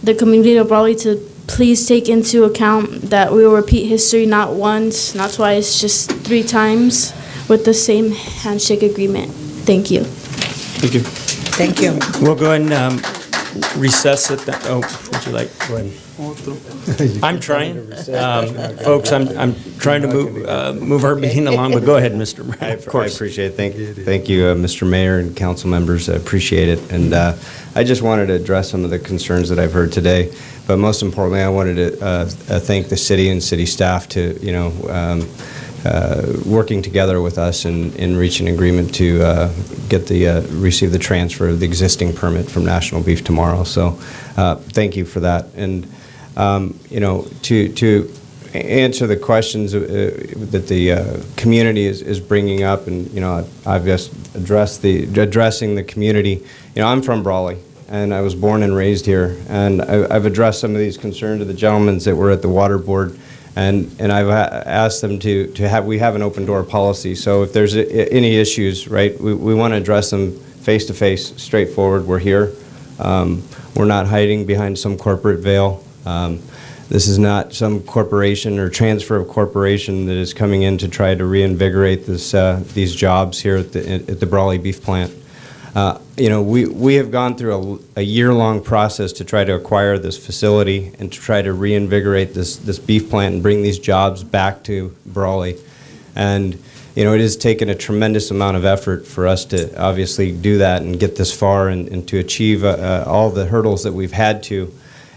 the community of Brawley to please take into account that we will repeat history not once, not twice, just 3 times with the same handshake agreement. Thank you. Thank you. Thank you. We'll go ahead and recess at the, would you like, go ahead. I'm trying. Folks, I'm trying to move our meeting along, but go ahead, Mr. Mayor. Of course. I appreciate it. Thank you, Mr. Mayor and council members. I appreciate it. And I just wanted to address some of the concerns that I've heard today. But most importantly, I wanted to thank the city and city staff to, working together with us in reaching an agreement to receive the transfer of the existing permit from National Beef tomorrow. So thank you for that. And to answer the questions that the community is bringing up, and I've just addressing the community. I'm from Brawley, and I was born and raised here, and I've addressed some of these concerns to the gentlemen that were at the water board, and I've asked them to have an open door policy. So if there's any issues, right, we want to address them face to face, straightforward. We're here. We're not hiding behind some corporate veil. This is not some corporation or transfer of corporation that is coming in to try to reinvigorate these jobs here at the Brawley Beef Plant. We have gone through a year-long process to try to acquire this facility and to try to reinvigorate this beef plant and bring these jobs back to Brawley. And it has taken a tremendous amount of effort for us to obviously do that and get this far and to achieve all the hurdles that we've had to.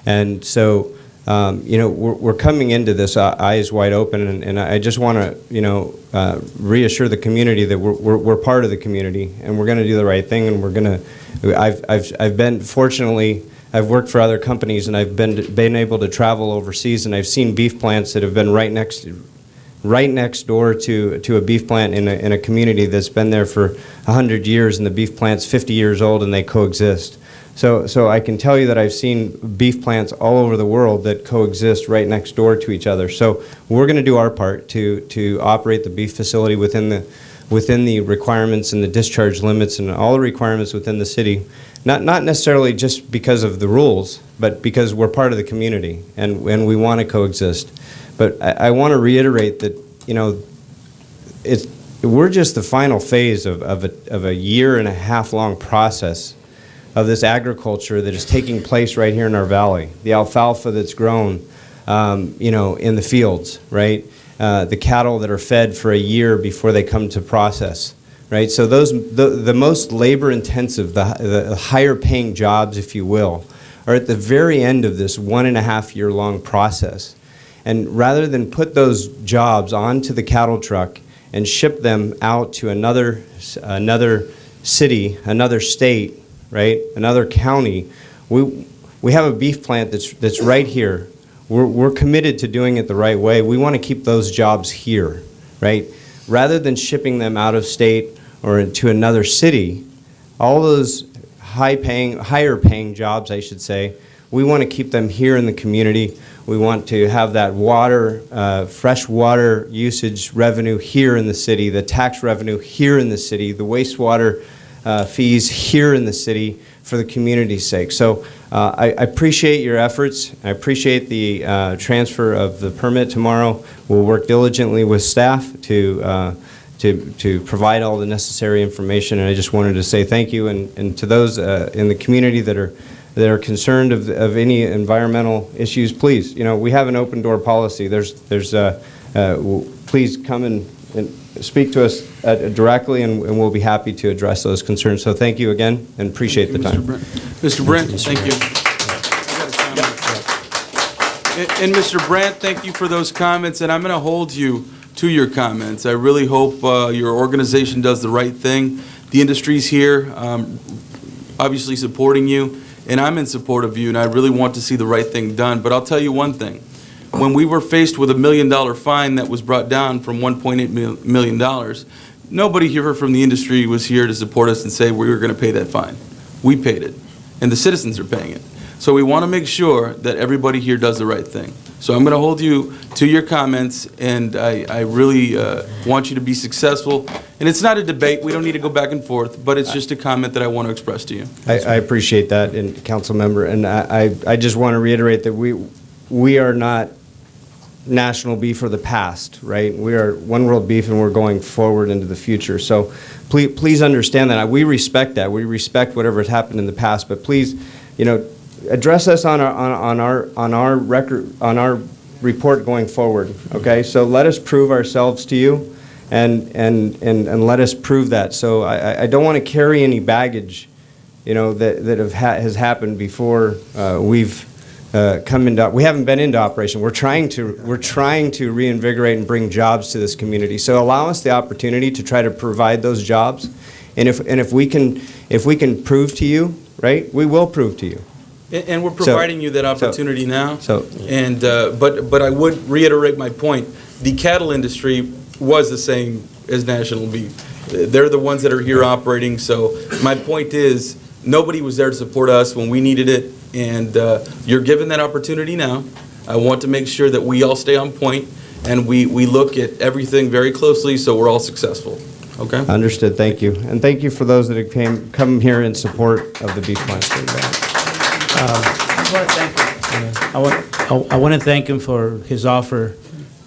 And so, we're coming into this eyes wide open, and I just want to, reassure the community that we're part of the community, and we're going to do the right thing, and we're going to. I've been fortunately. I've worked for other companies, and I've been able to travel overseas, and I've seen beef plants that have been right next door to a beef plant in a community that's been there for 100 years, and the beef plant's 50 years old, and they coexist. So I can tell you that I've seen beef plants all over the world that coexist right next door to each other. So we're going to do our part to operate the beef facility within the requirements and the discharge limits and all the requirements within the city. Not necessarily just because of the rules, but because we're part of the community and we want to coexist. But I want to reiterate that we're just the final phase of a 1.5 year long process of this agriculture that is taking place right here in our valley. The alfalfa that's grown, in the fields, right? The cattle that are fed for a year before they come to process, right? So the most labor-intensive, the higher-paying jobs, if you will, are at the very end of this 1.5 year long process. And rather than put those jobs onto the cattle truck and ship them out to another city, another state, right, another county, we have a beef plant that's right here. We're committed to doing it the right way. We want to keep those jobs here, right? Rather than shipping them out of state or to another city, all those higher paying jobs, I should say, we want to keep them here in the community. We want to have that fresh water usage revenue here in the city, the tax revenue here in the city, the wastewater fees here in the city for the community's sake. So I appreciate your efforts. I appreciate the transfer of the permit tomorrow. We'll work diligently with staff to provide all the necessary information. And I just wanted to say thank you, and to those in the community that are concerned of any environmental issues, please, we have an open door policy. Please come and speak to us directly, and we'll be happy to address those concerns. So thank you again, and appreciate the time. Mr. Brent, thank you. And Mr. Brandt, thank you for those comments, and I'm going to hold you to your comments. I really hope your organization does the right thing. The industry's here, obviously supporting you, and I'm in support of you, and I really want to see the right thing done. But I'll tell you one thing. When we were faced with $1 million fine that was brought down from $1.8 million, nobody here from the industry was here to support us and say we were going to pay that fine. We paid it, and the citizens are paying it. So we want to make sure that everybody here does the right thing. So I'm going to hold you to your comments, and I really want you to be successful. And it's not a debate. We don't need to go back and forth, but it's just a comment that I want to express to you. I appreciate that, and council member, and I just want to reiterate that we are not National Beef for the past, right? We are One World Beef, and we're going forward into the future. So please understand that. We respect that. We respect whatever has happened in the past, but please, address us on our record, on our report going forward. Okay, so let us prove ourselves to you, and let us prove that. So I don't want to carry any baggage, that has happened before we've come into. We haven't been into operation. We're trying to reinvigorate and bring jobs to this community. So allow us the opportunity to try to provide those jobs, and if we can prove to you, right, we will prove to you. And we're providing you that opportunity now. But I would reiterate my point. The cattle industry was the same as National Beef. They're the ones that are here operating. So my point is, nobody was there to support us when we needed it, and you're given that opportunity now. I want to make sure that we all stay on point, and we look at everything very closely so we're all successful. Okay? Understood. Thank you. And thank you for those that have come here in support of the beef plant. I want to thank him for his offer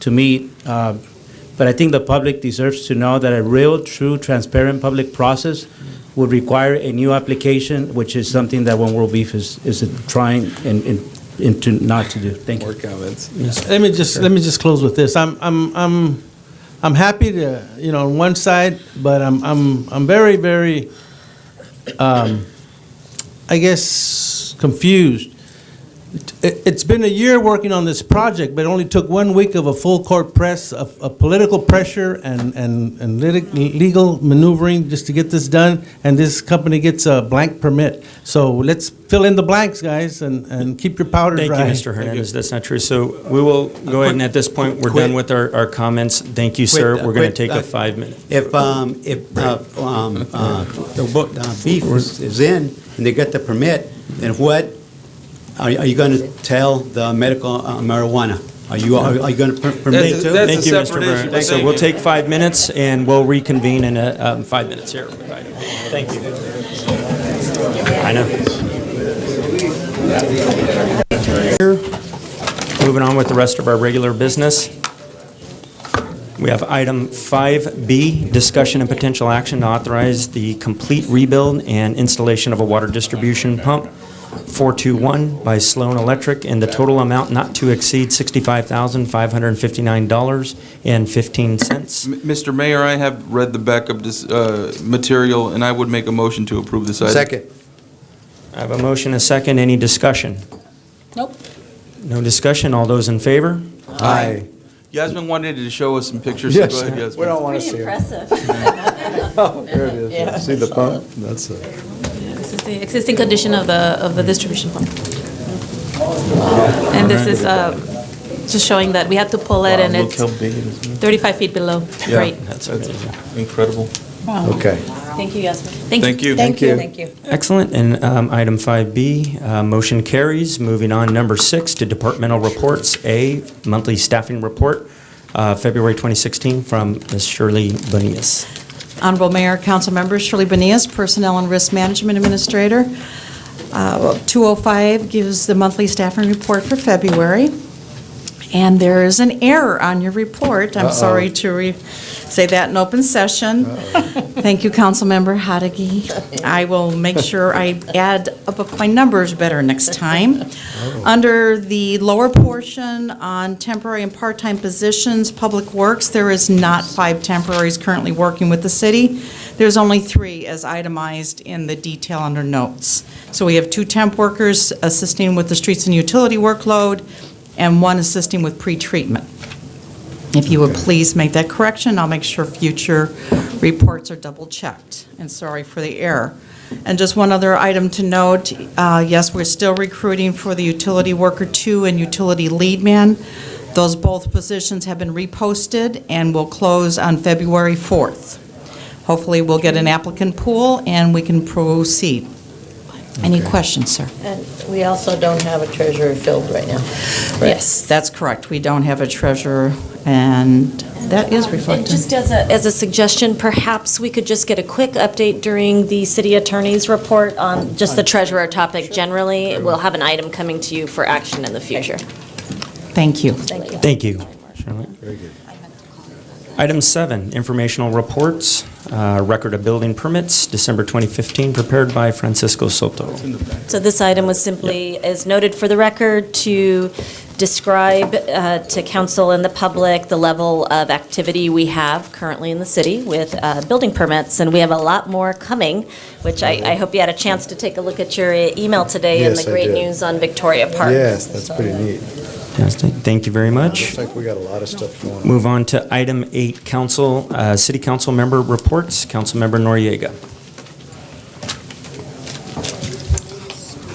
to meet, but I think the public deserves to know that a real, true, transparent public process would require a new application, which is something that One World Beef is trying into not to do. Thank you. More comments. Let me just close with this. I'm happy to, on one side, but I'm very, very, I guess, confused. It's been a year working on this project, but it only took 1 week of a full court press of political pressure and legal maneuvering just to get this done, and this company gets a blank permit. So let's fill in the blanks, guys, and keep your powder dry. Thank you, Mr. Hernandez. That's not true. So we will go ahead, and at this point, we're done with our comments. Thank you, sir. We're going to take a 5-minute. If the beef is in and they get the permit, then what are you going to tell the medical marijuana? Are you going to permit it too? Thank you, Mr. Burns. So we'll take 5 minutes, and we'll reconvene in 5 minutes here. Thank you. I know. Moving on with the rest of our regular business. We have item 5B, discussion and potential action to authorize the complete rebuild and installation of a water distribution pump 421 by Sloan Electric, and the total amount not to exceed $65,559.15. Mr. Mayor, I have read the backup material, and I would make a motion to approve this item. Second. I have a motion, a second. Any discussion? Nope. No discussion. All those in favor? Aye. Yasmin wanted to show us some pictures. Yes. So go ahead, Yasmin. We don't want to see it. Oh, there it is. Yeah. See the pump? That's it. This is the existing condition of the distribution pump. And this is just showing that we had to pull it, and it's 35 feet below grade. That's incredible. Wow. Okay. Thank you, Yasmin. Thank you. Thank you. Excellent. And item 5B, motion carries. Moving on, number 6, to departmental reports. A, monthly staffing report, February 2016, from Ms. Shirley Bonias. Honorable Mayor, Council Members, Shirley Bonias, Personnel and Risk Management Administrator. 205 gives the monthly staffing report for February. And there is an error on your report. I'm sorry to say that in open session. Thank you, Councilmember Hadagi. I will make sure I add up my numbers better next time. Under the lower portion on temporary and part-time positions, Public Works, there is not 5 temporaries currently working with the city. There's only 3 as itemized in the detail under notes. So we have 2 temp workers assisting with the streets and utility workload, and 1 assisting with pre-treatment. If you would please make that correction, I'll make sure future reports are double-checked, and sorry for the error. And just one other item to note, yes, we're still recruiting for the utility worker 2 and utility lead man. Those both positions have been reposted and will close on February 4th. Hopefully, we'll get an applicant pool and we can proceed. Any questions, sir? And we also don't have a treasurer filled right now. Yes, that's correct. We don't have a treasurer, and that is And reflected. just as a suggestion, perhaps we could just get a quick update during the city attorney's report on just the treasurer topic generally. We'll have an item coming to you for action in the future. Thank you. Thank you. Thank you, Charlotte. Very good. Item 7, informational reports, record of building permits, December 2015, prepared by Francisco Soto. So this item was simply, as noted for the record, to describe to council and the public the level of activity we have currently in the city with building permits, and we have a lot more coming, which I hope you had a chance to take a look at your email today and Yes, the I great did. news on Victoria Park. Yes, that's pretty neat. Fantastic. Thank you very much. Looks like we got a lot of stuff going on. Move on to item 8, city council member reports. Councilmember Noriega.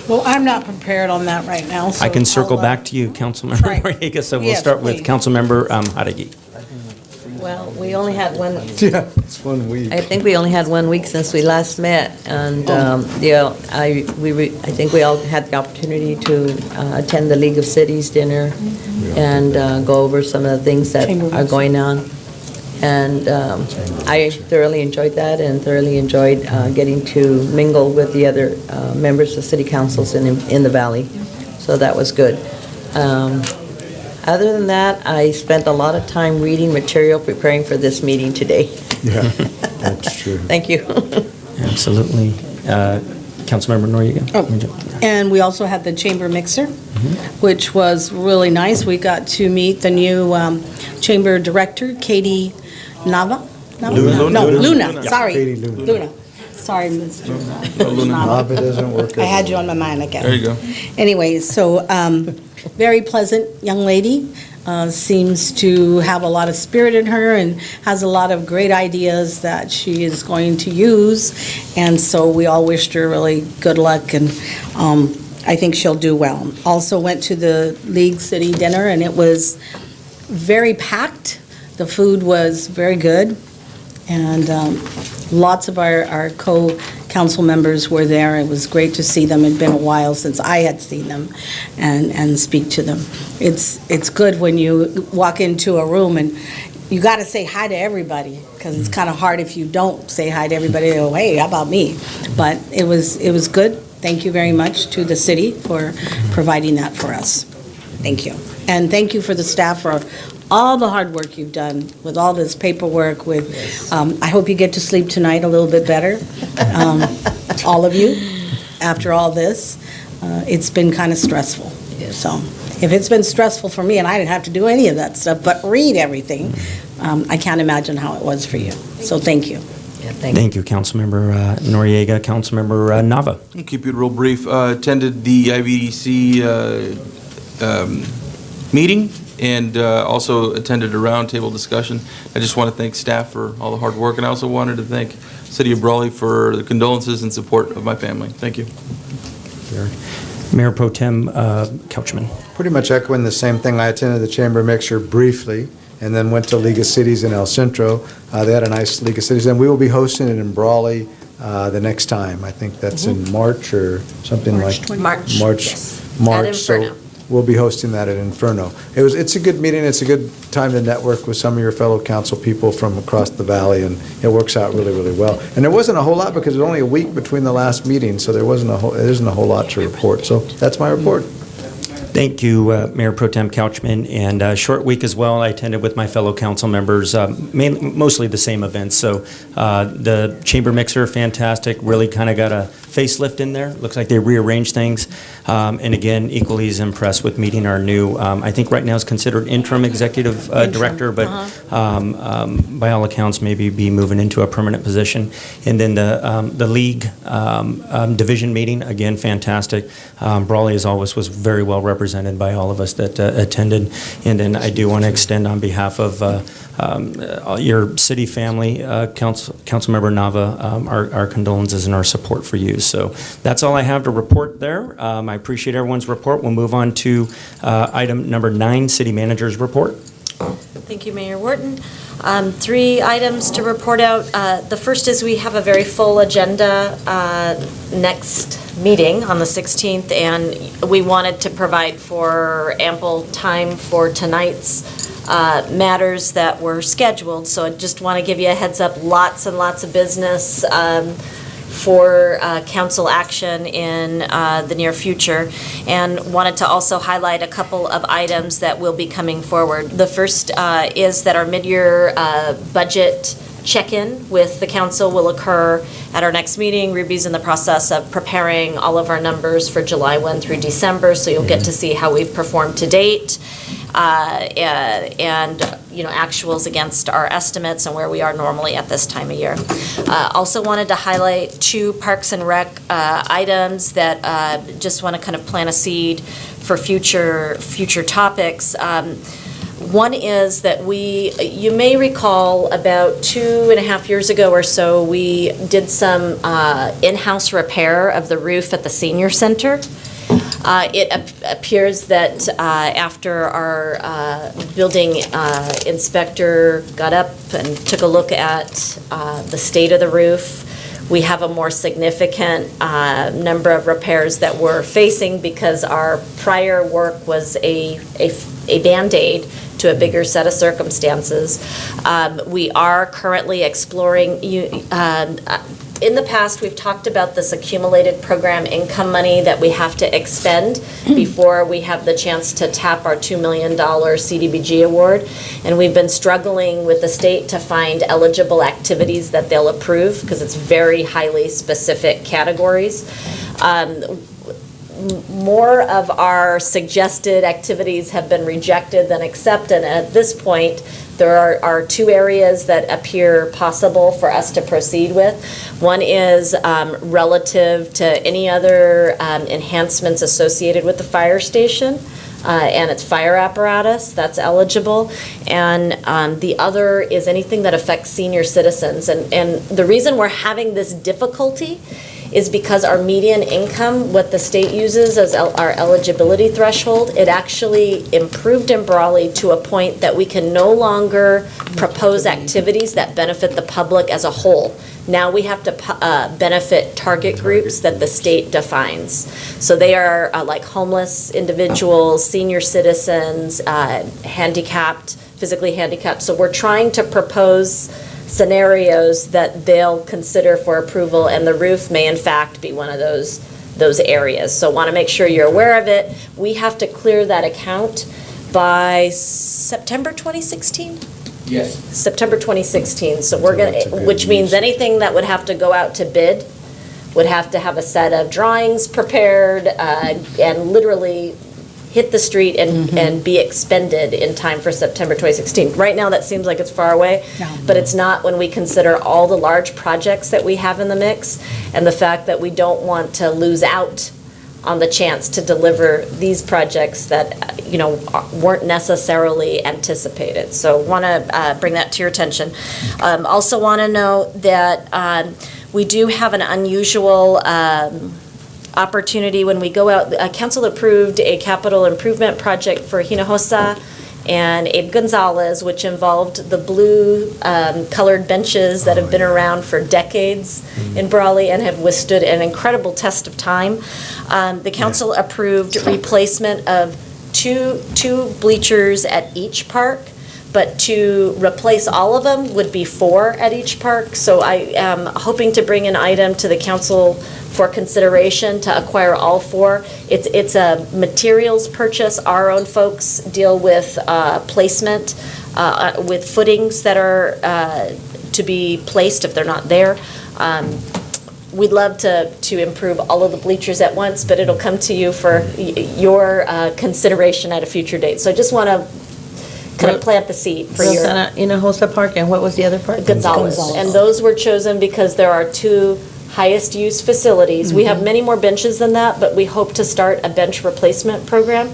Well, I'm not prepared on that right now, so I can circle I'll, back to you, Councilmember Right. Noriega, so we'll Yes, start with please. Councilmember Hadagi. Well, we only had one. Yeah, it's 1 week. I think we only had 1 week since we last met, and I think we all had the opportunity to attend the League of Cities dinner and go over some of the things that are going on. And I thoroughly enjoyed that and thoroughly enjoyed getting to mingle with the other members of city councils in the valley. So that was good. Other than that, I spent a lot of time reading material preparing for this meeting today. Yeah, that's true. Thank you. Absolutely. Councilmember Noriega. Oh, and we also had the chamber mixer, which was really nice. We got to meet the new chamber director, Katie Nava. Luna. No, Luna, Yeah. sorry. Katie Luna. Sorry, Mr. Nava doesn't work. I had you on my mind again. There you go. Anyways, so very pleasant young lady, seems to have a lot of spirit in her and has a lot of great ideas that she is going to use. And so we all wished her really good luck, and I think she'll do well. Also went to the League City dinner, and it was very packed. The food was very good, and lots of our co-council members were there. It was great to see them. It had been a while since I had seen them and speak to them. It's good when you walk into a room and you got to say hi to everybody, because it's kind of hard if you don't say hi to everybody. They go, hey, how about me? But it was good. Thank you very much to the city for providing that for us. Thank you. And thank you for the staff for all the hard work you've done with all this paperwork. I hope you get to sleep tonight a little bit better, all of you, after all this. It's been kind of stressful. So if it's been stressful for me and I didn't have to do any of that stuff but read everything, I can't imagine how it was for you. So thank you. Thank you, Councilmember Noriega. Councilmember Nava. I'll keep it real brief. Attended the IVDC meeting and also attended a roundtable discussion. I just want to thank staff for all the hard work, and I also wanted to thank City of Brawley for the condolences and support of my family. Thank you. Mayor Pro Tem Couchman. Pretty much echoing the same thing. I attended the chamber mixer briefly and then went to League of Cities in El Centro. They had a nice League of Cities, and we will be hosting it in Brawley the next time. I think that's in March or something like March. March. Yes. March. At So Inferno. we'll be hosting that at Inferno. It's a good meeting. It's a good time to network with some of your fellow council people from across the valley, and it works out really, really well. And there wasn't a whole lot because it was only a week between the last meeting, so there isn't a whole lot to report. So that's my report. Thank you, Mayor Pro Tem Couchman, and short week as well. I attended with my fellow council members, mostly the same events. So the chamber mixer, fantastic, really kind of got a facelift in there. Looks like they rearranged things. And again, equally as impressed with meeting our new, I think right now is considered interim executive director, but by all accounts, maybe be moving into a permanent position. And then the league division meeting, again, fantastic. Brawley, as always, was very well represented by all of us that attended. And then I do want to extend on behalf of your city family, Councilmember Nava, our condolences and our support for you. So that's all I have to report there. I appreciate everyone's report. We'll move on to item number 9, City Manager's Report. Thank you, Mayor Wharton. 3 items to report out. The first is we have a very full agenda next meeting on the 16th, and we wanted to provide for ample time for tonight's matters that were scheduled. So I just want to give you a heads up, lots and lots of business for council action in the near future, and wanted to also highlight a couple of items that will be coming forward. The first is that our mid-year budget check-in with the council will occur at our next meeting. Ruby's in the process of preparing all of our numbers for July 1 through December, so you'll get to see how we've performed to date. And actuals against our estimates and where we are normally at this time of year. Also wanted to highlight 2 Parks and Rec items that just want to kind of plant a seed for future topics. One is that you may recall about 2.5 years ago or so, we did some in-house repair of the roof at the senior center. It appears that after our building inspector got up and took a look at the state of the roof, we have a more significant number of repairs that we're facing because our prior work was a Band-Aid to a bigger set of circumstances. We are currently exploring in the past, we've talked about this accumulated program income money that we have to expend before we have the chance to tap our $2 million CDBG award. And we've been struggling with the state to find eligible activities that they'll approve because it's very highly specific categories. More of our suggested activities have been rejected than accepted. And at this point, there are 2 areas that appear possible for us to proceed with. One is relative to any other enhancements associated with the fire station and its fire apparatus, that's eligible. And the other is anything that affects senior citizens. And the reason we're having this difficulty is because our median income, what the state uses as our eligibility threshold, it actually improved in Brawley to a point that we can no longer propose activities that benefit the public as a whole. Now we have to benefit target groups that the state defines. So they are like homeless individuals, senior citizens, handicapped, physically handicapped. So we're trying to propose scenarios that they'll consider for approval, and the roof may in fact be one of those areas. So want to make sure you're aware of it. We have to clear that account by September 2016? Yes. September 2016. So we're going to, which means anything that would have to go out to bid would have to have a set of drawings prepared and literally hit the street and be expended in time for September 2016. Right now, that seems like it's far away, but it's not when we consider all the large projects that we have in the mix and the fact that we don't want to lose out on the chance to deliver these projects that weren't necessarily anticipated. So want to bring that to your attention. Also want to know that we do have an unusual opportunity when we go out. Council approved a capital improvement project for Hinojosa and Abe Gonzalez, which involved the blue colored benches that have been around for decades in Brawley and have withstood an incredible test of time. The council approved replacement of two bleachers at each park, but to replace all of them would be 4 at each park. So I am hoping to bring an item to the council for consideration to acquire all 4. It's a materials purchase. Our own folks deal with placement, with footings that are to be placed if they're not there. We'd love to improve all of the bleachers at once, but it'll come to you for your consideration at a future date. So I just want to kind of plant the seed for your... Hinojosa Park, and what was the other park? Gonzalez. And those were chosen because there are 2 highest use facilities. We have many more benches than that, but we hope to start a bench replacement program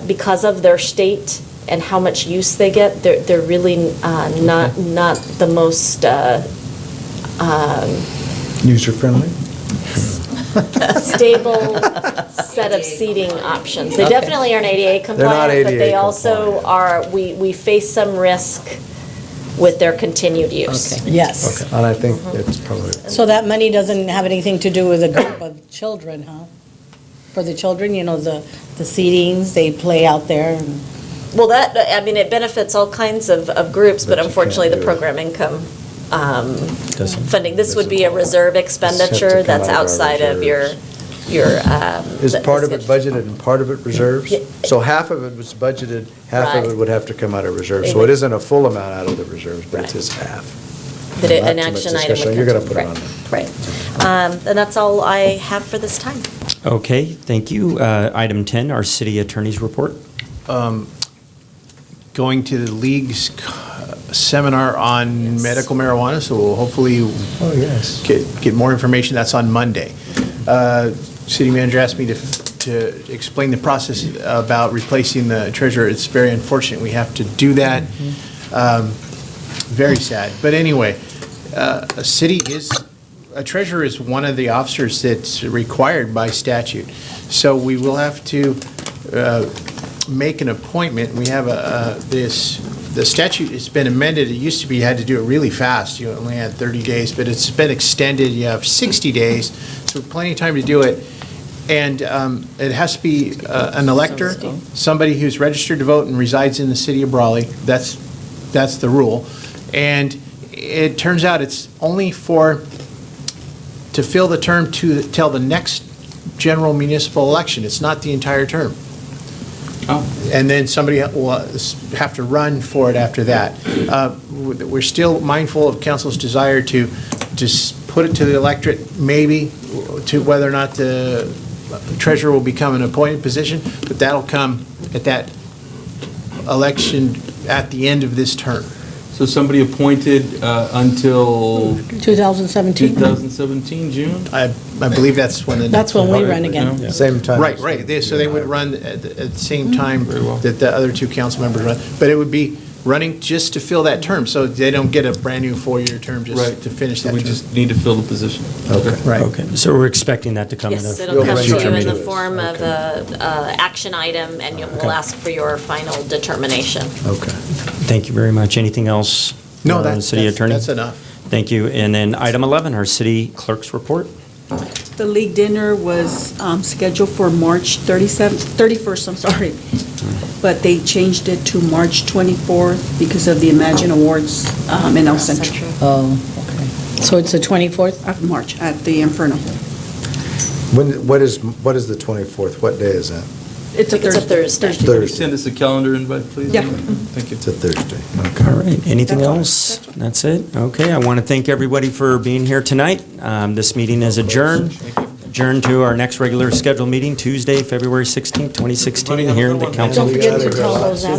because of their state and how much use they get. They're really not the most User-friendly? stable set of seating options. They Okay. definitely aren't ADA compliant, ADA but they also are, we face some risk with their continued use. Yes. And I think it's probably, So that money doesn't have anything to do with a group of children, huh? For the children, the seatings, they play out there. And Well, it benefits all kinds of groups, but But you unfortunately, can't the do it. program income funding, this would be a reserve expenditure that's outside of your. is part of it budgeted and part of it reserves? Yeah. So half of it was budgeted, half of Right. it would have to come out of reserves. It So would- it isn't a full amount out of the reserves, but it is half. That Not an too much action item discussion. would You're come gonna to- put it on there. Right. And that's all I have for this time. Okay, thank you. Item 10, our city attorney's report. Going to the league's seminar on medical marijuana, so we'll hopefully Oh, yes. get more information. That's on Monday. City manager asked me to explain the process about replacing the treasurer. It's very unfortunate we have to do that. Very sad. But anyway, a treasurer is one of the officers that's required by statute. So we will have to make an appointment. We have the statute has been amended. It used to be you had to do it really fast. You only had 30 days, but it's been extended. You have 60 days, so plenty of time to do it. And it has to be an elector, somebody who's registered to vote and resides in the city of Brawley. That's the rule. And it turns out it's only to fill the term till the next general municipal election. It's not the entire term. Oh. And then somebody will have to run for it after that. We're still mindful of council's desire to just put it to the electorate, maybe, to whether or not the treasurer will become an appointed position, but that'll come at that election at the end of this term. So somebody appointed until 2017? 2017, June? I believe that's when the. That's when we run again. Same time. Right. So they would run at the same time that the other 2 council members run. But it would be running just to fill that term, so they don't get a brand-new 4-year term just Right. to finish So that we term. just need to fill the position. Okay. Right. Okay, so we're expecting that to come in. Yes, a- it'll come to future you in the meeting. form of a action item, and we'll ask for your final determination. Okay. Thank you very much. Anything else? No, City Attorney? that's enough. Thank you. And then item 11, our city clerk's report. The league dinner was scheduled for March 31st, I'm sorry, but they changed it to March 24th because of the Imagine Awards in El Centro. Oh, okay. So it's the 24th? Of March at the Inferno. What is the 24th? What day is that? It's a Thursday. Thursday. Send us a calendar invite, please. Yeah. Thank you. It's a Thursday. All right, anything That's all. else? That's it? Okay, I want to thank everybody for being here tonight. This meeting is adjourned. Adjourned to our next regular scheduled meeting, Tuesday, February 16th, 2016, here in the council. Don't forget to call those out.